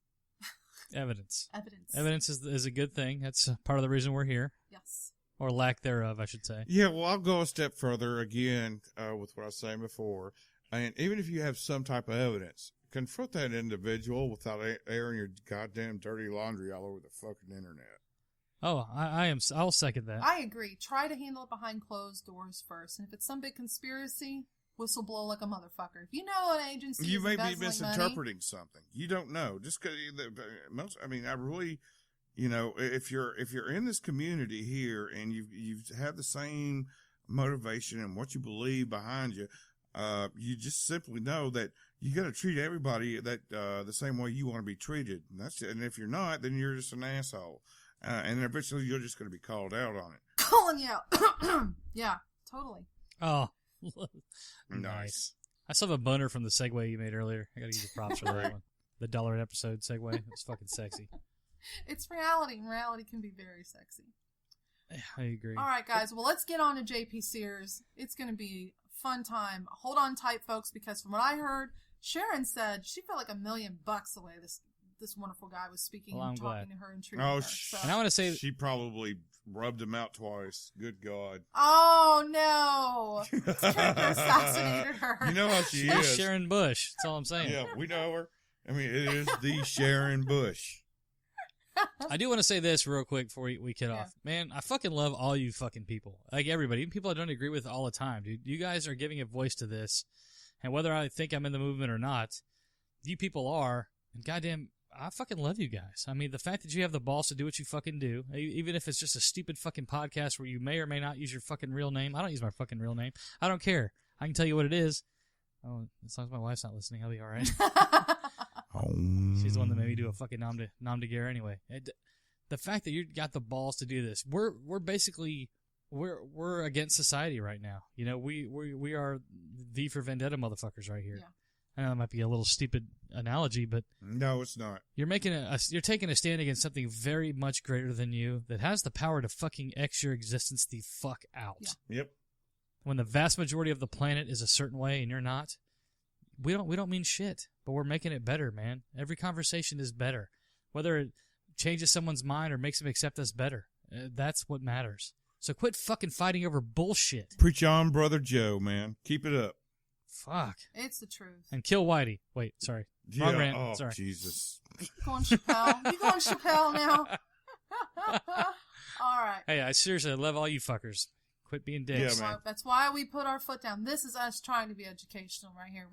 evidence. Evidence. Is a good thing. That's part of the reason we're here, Yes. or lack thereof, I should say. Yeah, well, I'll go a step further again with what I was saying before. And even if you have some type of evidence, confront that individual without airing your goddamn dirty laundry all over the fucking internet. Oh, I'll second that. I agree. Try to handle it behind closed doors first. And if it's some big conspiracy, whistle blow like a motherfucker. If you know an agency You is may be embezzling misinterpreting something. You don't know. Just because I mean, I really, if you're in this community here and you have the same motivation and what you believe behind you, you just simply know that you got to treat everybody that the same way you want to be treated. And that's it. And if you're not, then you're just an asshole. And eventually you're just going to be called out on it. Calling you out. Yeah, totally. Oh, Nice. I still have a boner from the segue you made earlier. I got to give you props for that one. The $1 an episode segue. It was fucking sexy. It's reality, and reality can be very sexy. I agree. All right, guys. Well, let's get on to JP Sears. It's going to be a fun time. Hold on tight, folks, because from what I heard, Sharon said she felt like $1 million the way this wonderful guy was speaking Well, and I'm talking glad. to her and treating Oh, her. So. And I want to say, She probably rubbed him out twice. Good God. Oh, no. This character assassinated her. You know how she it's is. Sharon Bush. That's all I'm saying. Yeah, we know her. I mean, it is the Sharon Bush. I do want to say this real quick before we get off. Man, I fucking love all you fucking people. Like everybody, even people I don't agree with all the time, dude. You guys are giving a voice to this. And whether I think I'm in the movement or not, you people are. And goddamn, I fucking love you guys. I mean, the fact that you have the balls to do what you fucking do, even if it's just a stupid fucking podcast where you may or may not use your fucking real name. I don't use my fucking real name. I don't care. I can tell you what it is. Oh, as long as my wife's not listening, I'll be all right. She's the one that made me do a fucking nom de guerre anyway. The fact that you got the balls to do this, we're basically we're against society right now. We are V for Vendetta motherfuckers right here. Yeah. I know that might be a little stupid analogy, but No, it's not. you're making you're taking a stand against something very much greater than you that has the power to fucking X your existence the fuck out. Yeah. Yep. When the vast majority of the planet is a certain way and you're not, we don't mean shit, but we're making it better, man. Every conversation is better. Whether it changes someone's mind or makes them accept us better, that's what matters. So quit fucking fighting over bullshit. Preach on, Brother Joe, man. Keep it up. Fuck. It's the truth. And kill Whitey. Wait, sorry. Wrong rant. Oh, Sorry. Jesus. You going Chappelle? You going Chappelle now? All right. Hey, I seriously love all you fuckers. Quit being dicks. Yeah, man. That's why we put our foot down. This is us trying to be educational right here.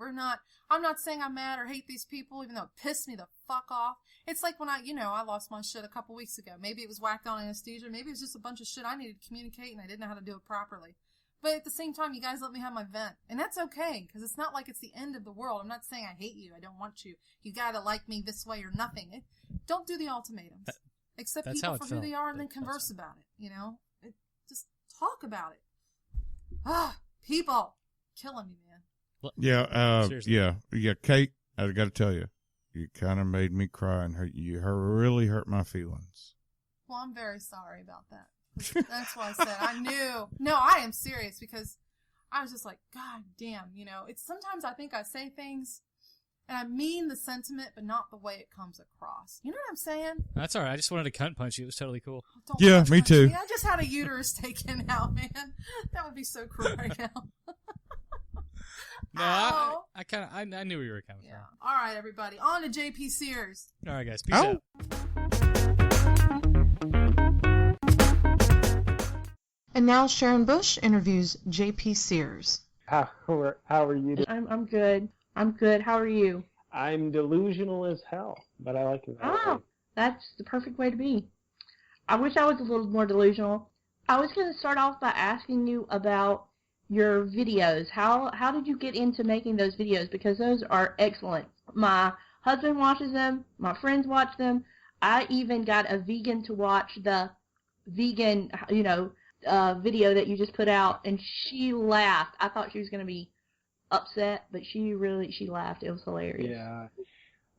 I'm not saying I'm mad or hate these people, even though it pissed me the fuck off. It's like when I lost my shit a couple weeks ago. Maybe it was whacked on anesthesia. Maybe it was just a bunch of shit I needed to communicate and I didn't know how to do it properly. But at the same time, you guys let me have my vent. And that's okay, because it's not like it's the end of the world. I'm not saying I hate you. I don't want you. You gotta like me this way or nothing. Don't do the ultimatums. Accept people for who they are and then converse about it, just talk about it. People. Killing me, man. Yeah, Kate, I gotta tell you, you kind of made me cry and really hurt my feelings. Well, I'm very sorry about that. That's why I said I knew. No, I am serious, because I was just like, God damn, it's sometimes I think I say things and I mean the sentiment, but not the way it comes across. You know what I'm saying? That's all right. I just wanted to cunt punch you. It was totally cool. Yeah, me too. I just had a uterus taken out, man. That would be so cool right now. No, I knew where you were coming from. All right, everybody. On to JP Sears. All right, guys. Peace out. And now Sharon Bush interviews JP Sears. How are you doing? I'm good. I'm good. How are you? I'm delusional as hell, but I like it that way. That's the perfect way to be. I wish I was a little more delusional. I was going to start off by asking you about your videos. How did you get into making those videos? Because those are excellent. My husband watches them. My friends watch them. I even got a vegan to watch the vegan, video that you just put out, and she laughed. I thought she was going to be upset, but she laughed. It was hilarious. Yeah.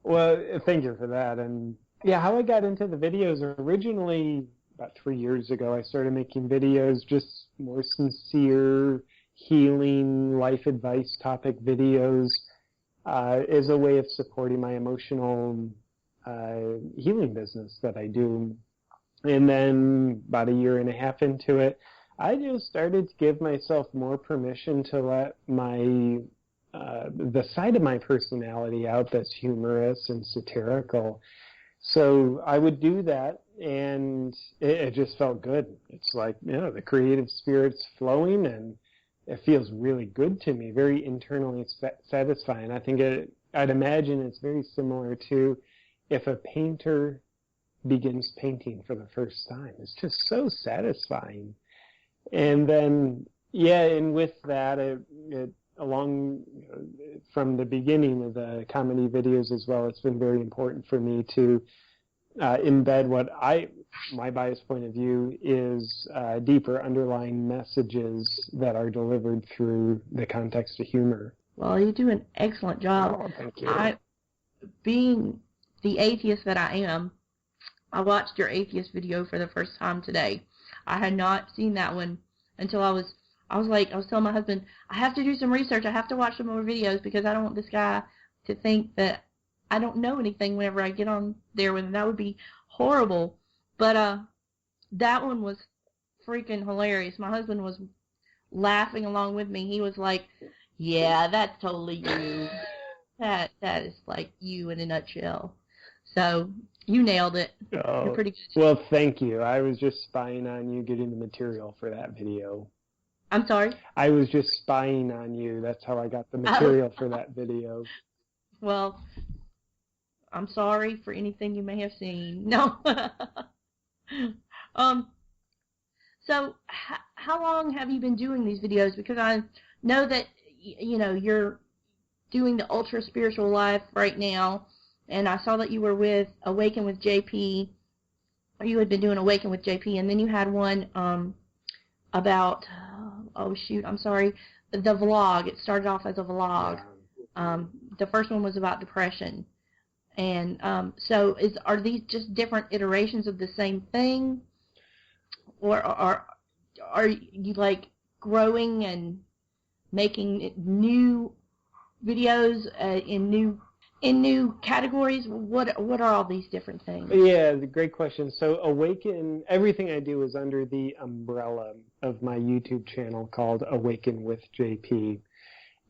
Well, thank you for that. And yeah, how I got into the videos originally about 3 years ago, I started making videos, just more sincere, healing, life advice topic videos, as a way of supporting my emotional healing business that I do. And then about 1.5 years into it, I just started to give myself more permission to let the side of my personality out that's humorous and satirical. So I would do that, and it just felt good. It's like, the creative spirit's flowing, and it feels really good to me, very internally satisfying. I think I'd imagine it's very similar to if a painter begins painting for the first time. It's just so satisfying. And then, and with that, it along from the beginning of the comedy videos as well, it's been very important for me to embed what my biased point of view is deeper underlying messages that are delivered through the context of humor. Well, you do an excellent job. Oh, thank you. Being the atheist that I am, I watched your atheist video for the first time today. I had not seen that one until I was telling my husband, I have to do some research. I have to watch some more videos because I don't want this guy to think that I don't know anything whenever I get on there with him. That would be horrible. But that one was freaking hilarious. My husband was laughing along with me. He was like, yeah, that's totally you. That is like you in a nutshell. So you nailed it. Oh, you're pretty good. Well, thank you. I was just spying on you getting the material for that video. I'm sorry? I was just spying on you. That's how I got the material for that video. Well, I'm sorry for anything you may have seen. No. So how long have you been doing these videos? Because I know that, you're doing the Ultra Spiritual Life right now, and I saw that you were with Awaken with JP, or you had been doing Awaken with JP, and then you had one about, the vlog. It started off as a vlog. The first one was about depression. And so are these just different iterations of the same thing? Or are you like growing and making new videos in new categories? What are all these different things? Yeah, it's a great question. So Awaken, everything I do is under the umbrella of my YouTube channel called Awaken with JP.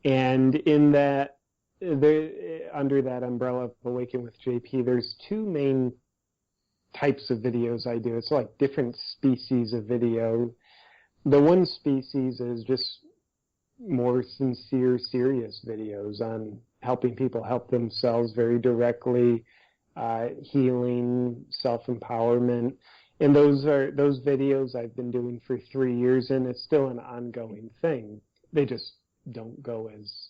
And in that, under that umbrella of Awaken with JP, there's two main types of videos I do. It's like different species of video. The one species is just more sincere, serious videos on helping people help themselves very directly, healing, self-empowerment. And those videos I've been doing for 3 years, and it's still an ongoing thing. They just don't go as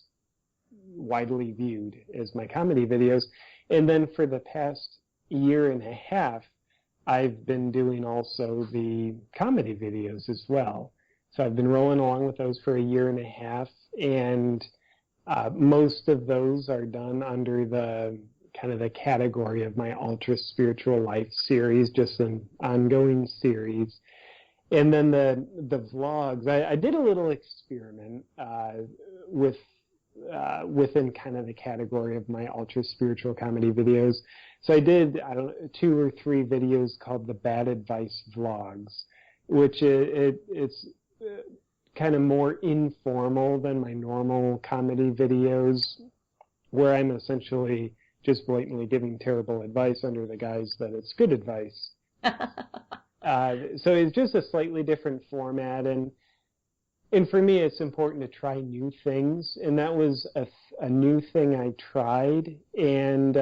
widely viewed as my comedy videos. And then for the past year and a half, I've been doing also the comedy videos as well. So I've been rolling along with those for a year and a half, and most of those are done under the kind of the category of my Ultra Spiritual Life series, just an ongoing series. And then the vlogs, I did a little experiment within kind of the category of my Ultra Spiritual comedy videos. So I did, 2 or 3 videos called the Bad Advice Vlogs, which it's kind of more informal than my normal comedy videos, where I'm essentially just blatantly giving terrible advice under the guise that it's good advice. So it's just a slightly different format, and for me, it's important to try new things, and that was a new thing I tried, and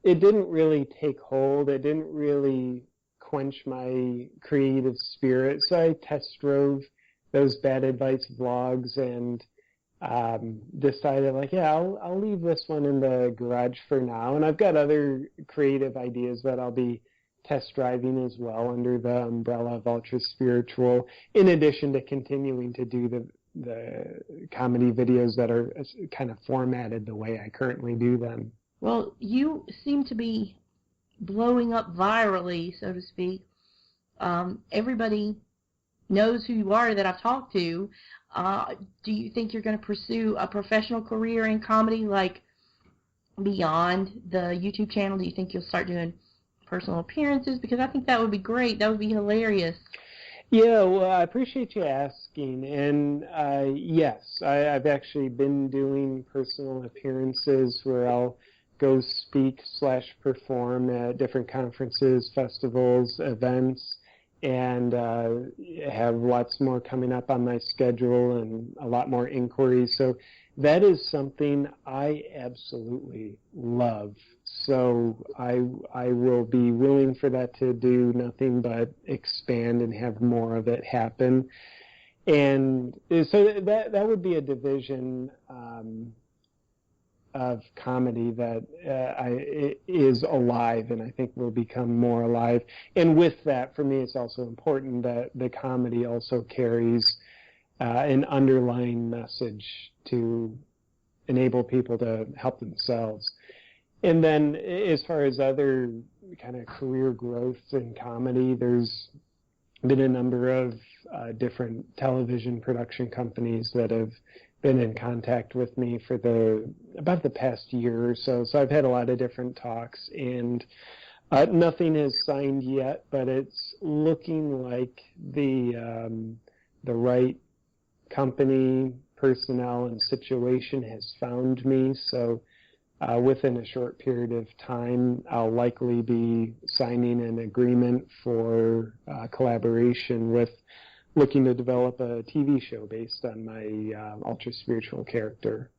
it didn't really take hold. It didn't really quench my creative spirit, so I test drove those Bad Advice Vlogs and decided, like, yeah, I'll leave this one in the garage for now, and I've got other creative ideas that I'll be test driving as well under the umbrella of Ultra Spiritual, in addition to continuing to do the comedy videos that are kind of formatted the way I currently do them. Well, you seem to be blowing up virally, so to speak. Everybody knows who you are that I've talked to. Do you think you're going to pursue a professional career in comedy, like beyond the YouTube channel? Do you think you'll start doing personal appearances? Because I think that would be great. That would be hilarious. Yeah, well, I appreciate you asking. And yes, I've actually been doing personal appearances where I'll go speak/perform at different conferences, festivals, events, and have lots more coming up on my schedule and a lot more inquiries. So that is something I absolutely love. So I will be willing for that to do nothing but expand and have more of it happen. And so that would be a division of comedy that is alive, and I think will become more alive. And with that, for me, it's also important that the comedy also carries an underlying message to enable people to help themselves. And then as far as other kind of career growth in comedy, there's been a number of different television production companies that have been in contact with me for about the past year or so. So I've had a lot of different talks, and nothing is signed yet, but it's looking like the right company, personnel, and situation has found me. So within a short period of time, I'll likely be signing an agreement for collaboration with looking to develop a TV show based on my Ultra Spiritual character.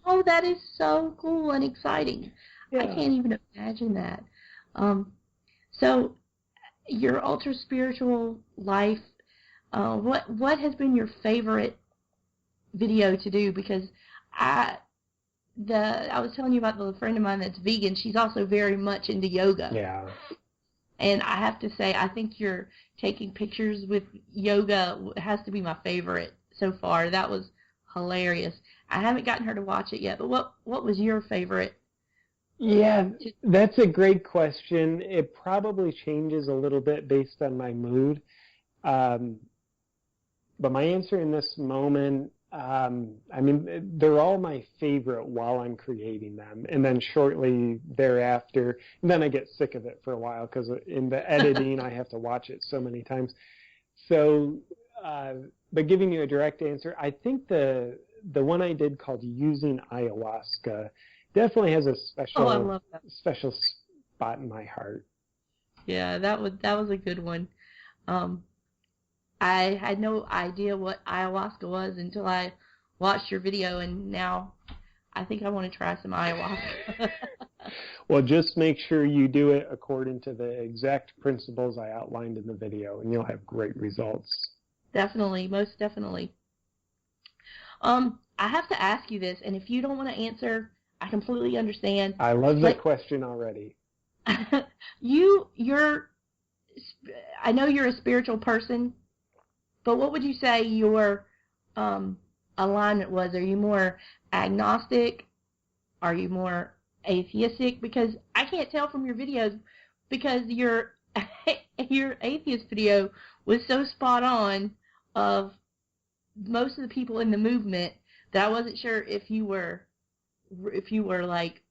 Oh, that is so cool and exciting. Yeah. I can't even imagine that. So your Ultra Spiritual Life, what has been your favorite video to do? Because I was telling you about the friend of mine that's vegan. She's also very much into yoga. Yeah. And I have to say, I think you're taking pictures with yoga has to be my favorite so far. That was hilarious. I haven't gotten her to watch it yet, but what was your favorite? Yeah, that's a great question. It probably changes a little bit based on my mood. But my answer in this moment, they're all my favorite while I'm creating them. And then shortly thereafter, and then I get sick of it for a while because in the editing, I have to watch it so many times. So, but giving you a direct answer, I think the one I did called Using Ayahuasca definitely has a special spot in my heart. Yeah, that was a good one. I had no idea what ayahuasca was until I watched your video, and now I think I want to try some ayahuasca. Well, just make sure you do it according to the exact principles I outlined in the video, and you'll have great results. Definitely, most definitely. I have to ask you this, and if you don't want to answer, I completely understand. I love that question already. You're, I know you're a spiritual person, but what would you say your alignment was? Are you more agnostic? Are you more atheistic? Because I can't tell from your videos, because your atheist video was so spot on of most of the people in the movement that I wasn't sure if you were like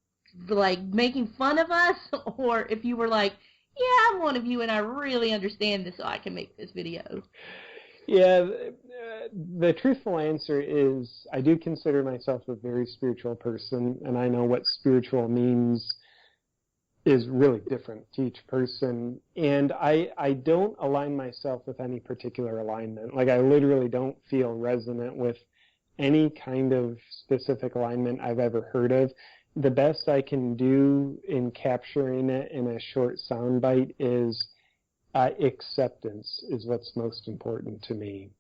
making fun of us, or if you were like, yeah, I'm one of you and I really understand this, so I can make this video. Yeah, the truthful answer is I do consider myself a very spiritual person, and I know what spiritual means is really different to each person. And I don't align myself with any particular alignment. Like, I literally don't feel resonant with any kind of specific alignment I've ever heard of. The best I can do in capturing it in a short soundbite is acceptance is what's most important to me.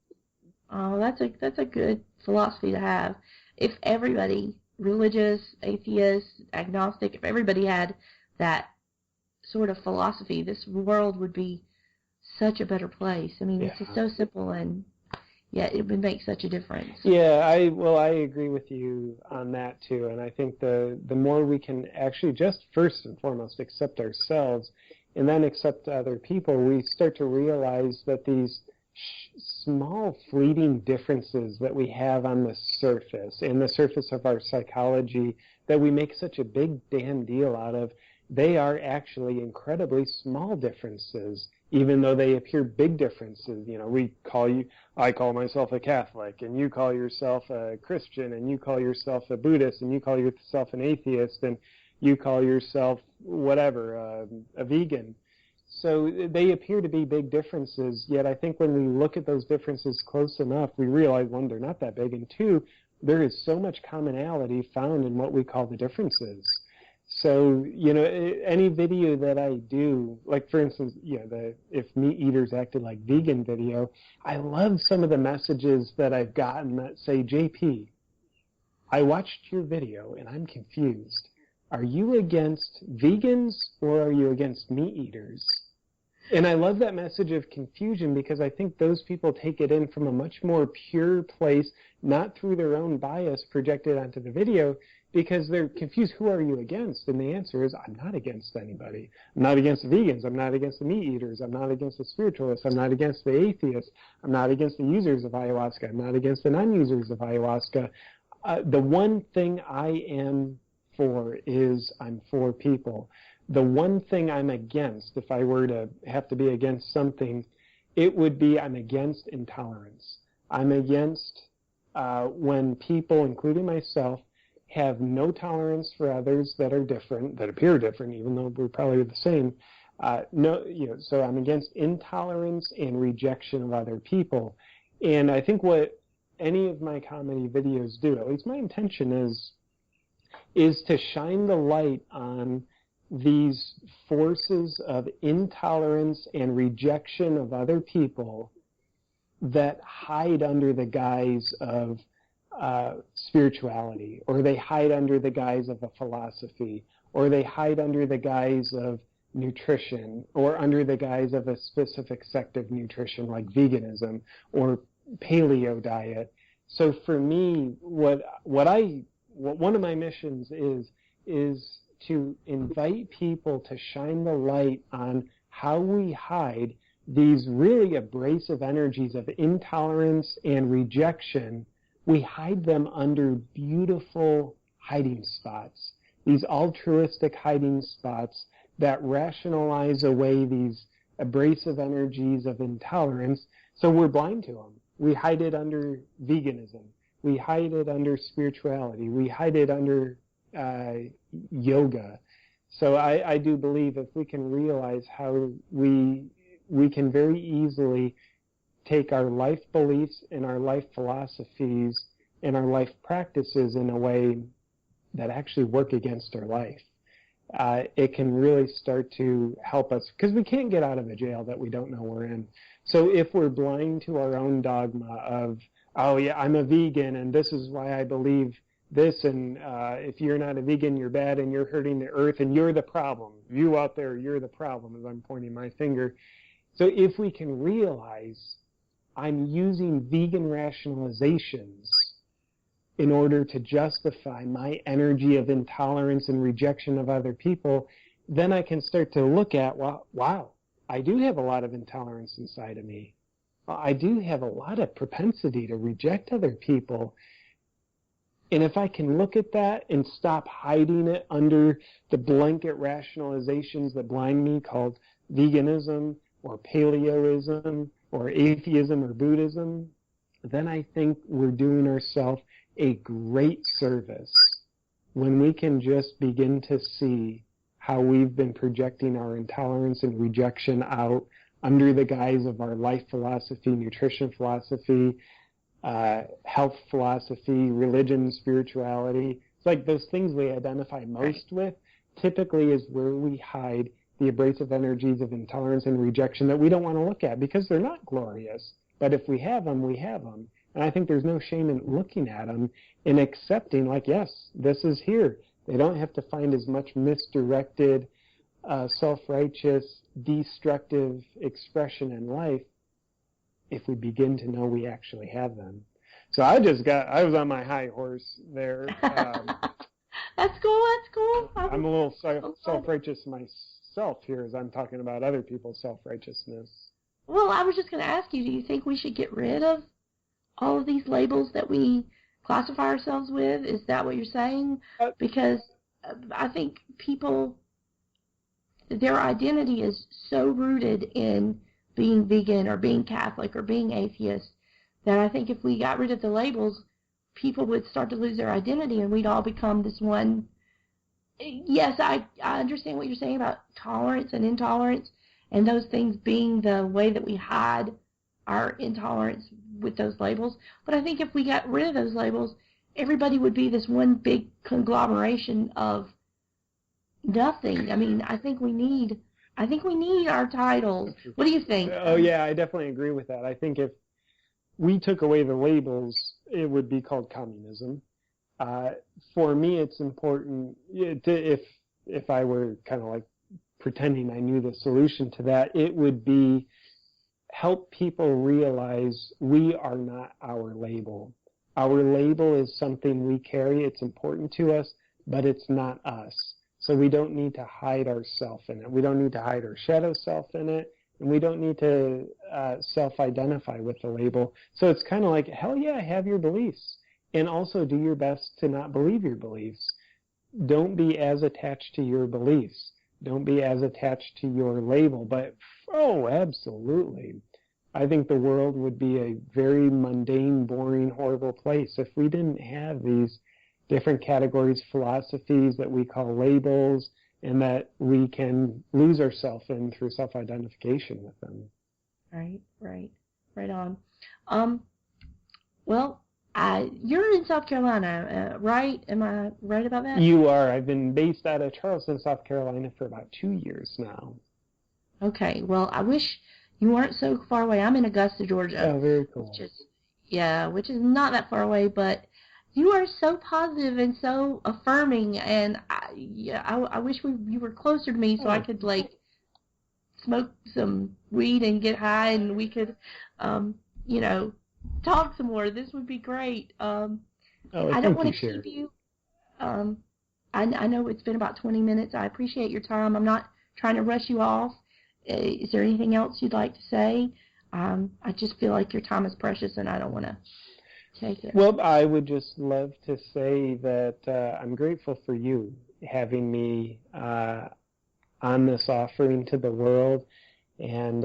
Oh, that's a good philosophy to have. If everybody, religious, atheist, agnostic, if everybody had that sort of philosophy, this world would be such a better place. I mean, It's just so simple, and yeah, it would make such a difference. Yeah, I agree with you on that too, and I think the more we can actually just first and foremost accept ourselves and then accept other people, we start to realize that these small fleeting differences that we have on the surface of our psychology that we make such a big damn deal out of, they are actually incredibly small differences, even though they appear big differences. You know, I call myself a Catholic, and you call yourself a Christian, and you call yourself a Buddhist, and you call yourself an atheist, and you call yourself whatever, a vegan. So they appear to be big differences, yet I think when we look at those differences close enough, we realize, one, they're not that big, and two, there is so much commonality found in what we call the differences. So, any video that I do, like for instance, the If Meat Eaters Acted Like Vegan video, I love some of the messages that I've gotten that say, JP, I watched your video and I'm confused. Are you against vegans or are you against meat eaters? And I love that message of confusion, because I think those people take it in from a much more pure place, not through their own bias projected onto the video, because they're confused. Who are you against? And the answer is, I'm not against anybody. I'm not against the vegans. I'm not against the meat eaters. I'm not against the spiritualists. I'm not against the atheists. I'm not against the users of ayahuasca. I'm not against the non-users of ayahuasca. The one thing I am for is I'm for people. The one thing I'm against, if I were to have to be against something, it would be I'm against intolerance. I'm against when people, including myself, have no tolerance for others that are different, that appear different, even though we're probably the same. So I'm against intolerance and rejection of other people. And I think what any of my comedy videos do, at least my intention is to shine the light on these forces of intolerance and rejection of other people that hide under the guise of spirituality, or they hide under the guise of a philosophy, or they hide under the guise of nutrition, or under the guise of a specific sect of nutrition like veganism or paleo diet. So for me, what one of my missions is to invite people to shine the light on how we hide these really abrasive energies of intolerance and rejection. We hide them under beautiful hiding spots, these altruistic hiding spots that rationalize away these abrasive energies of intolerance, so we're blind to them. We hide it under veganism. We hide it under spirituality. We hide it under yoga. So I do believe if we can realize how we can very easily take our life beliefs and our life philosophies and our life practices in a way that actually work against our life. It can really start to help us, because we can't get out of a jail that we don't know we're in. So if we're blind to our own dogma of, oh yeah, I'm a vegan and this is why I believe this, and if you're not a vegan, you're bad and you're hurting the earth and you're the problem. You out there, you're the problem, as I'm pointing my finger. So if we can realize I'm using vegan rationalizations in order to justify my energy of intolerance and rejection of other people, then I can start to look at, well, wow, I do have a lot of intolerance inside of me. I do have a lot of propensity to reject other people. And if I can look at that and stop hiding it under the blanket rationalizations that blind me, called veganism or paleoism or atheism or Buddhism, then I think we're doing ourselves a great service when we can just begin to see how we've been projecting our intolerance and rejection out under the guise of our life philosophy, nutrition philosophy, health philosophy, religion, spirituality. It's like those things we identify most with typically is where we hide the abrasive energies of intolerance and rejection that we don't want to look at because they're not glorious. But if we have them, we have them. And I think there's no shame in looking at them and accepting, like, yes, this is here. They don't have to find as much misdirected, self-righteous, destructive expression in life if we begin to know we actually have them. So I was on my high horse there. That's cool. I'm a little self-righteous myself here as I'm talking about other people's self-righteousness. Well, I was just going to ask you, do you think we should get rid of all of these labels that we classify ourselves with? Is that what you're saying? Because I think people, their identity is so rooted in being vegan or being Catholic or being atheist that I think if we got rid of the labels, people would start to lose their identity and we'd all become this one. Yes, I understand what you're saying about tolerance and intolerance and those things being the way that we hide our intolerance with those labels. But I think if we got rid of those labels, everybody would be this one big conglomeration of nothing. I mean, I think we need our titles. What do you think? Oh yeah, I definitely agree with that. I think if we took away the labels, it would be called communism. For me, it's important if I were kind of like pretending I knew the solution to that, it would be help people realize we are not our label. Our label is something we carry. It's important to us, but it's not us. So we don't need to hide ourself in it. We don't need to hide our shadow self in it. And we don't need to self-identify with the label. So it's kind of like, hell yeah, have your beliefs. And also do your best to not believe your beliefs. Don't be as attached to your beliefs. Don't be as attached to your label. But, oh, absolutely. I think the world would be a very mundane, boring, horrible place if we didn't have these different categories, philosophies that we call labels, and that we can lose ourselves in through self-identification with them. Right on. Well, you're in South Carolina, right? Am I right about that? You are. I've been based out of Charleston, South Carolina for about 2 years now. Okay. Well, I wish you weren't so far away. I'm in Augusta, Georgia. Oh, very cool. Which is not that far away, but you are so positive and so affirming, and I wish you were closer to me so I could like smoke some weed and get high, and we could, talk some more. This would be great. I don't want to keep you. I know it's been about 20 minutes. I appreciate your time. I'm not trying to rush you off. Is there anything else you'd like to say? I just feel like your time is precious, and I don't want to take it. Well, I would just love to say that I'm grateful for you having me on this offering to the world, and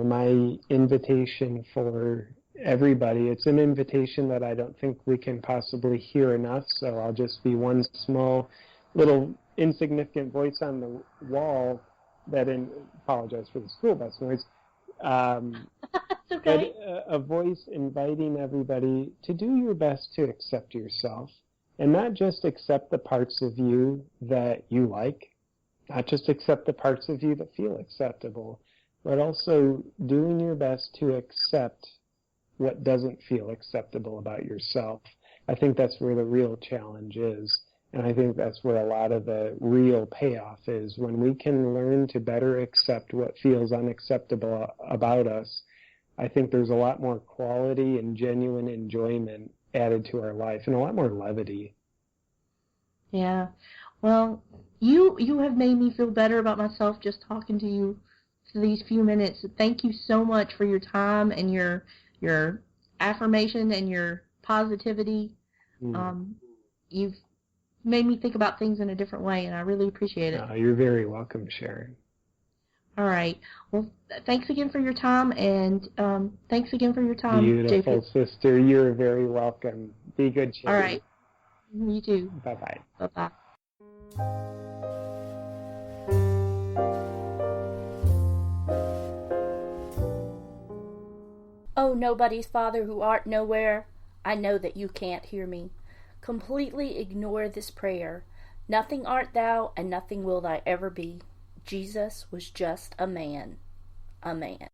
my invitation for everybody. It's an invitation that I don't think we can possibly hear enough, so I'll just be one small little insignificant voice on the wall that apologize for the school bus noise. It's okay. But a voice inviting everybody to do your best to accept yourself, and not just accept the parts of you that you like, not just accept the parts of you that feel acceptable, but also doing your best to accept what doesn't feel acceptable about yourself. I think that's where the real challenge is. And I think that's where a lot of the real payoff is. When we can learn to better accept what feels unacceptable about us, I think there's a lot more quality and genuine enjoyment added to our life, and a lot more levity. Yeah. Well, you have made me feel better about myself just talking to you for these few minutes. Thank you so much for your time and your affirmation and your positivity. You've made me think about things in a different way, and I really appreciate it. You're very welcome, Sharon. All right. Well, thanks again for your time, and thanks again for your time, Beautiful JP. sister. You're very welcome. Be good, Sharon. All right. You too. Bye-bye. Bye-bye. O nobody's Father who art nowhere, I know that you can't hear me. Completely ignore this prayer. Nothing art thou, and nothing will thou ever be. Jesus was just a man. A man.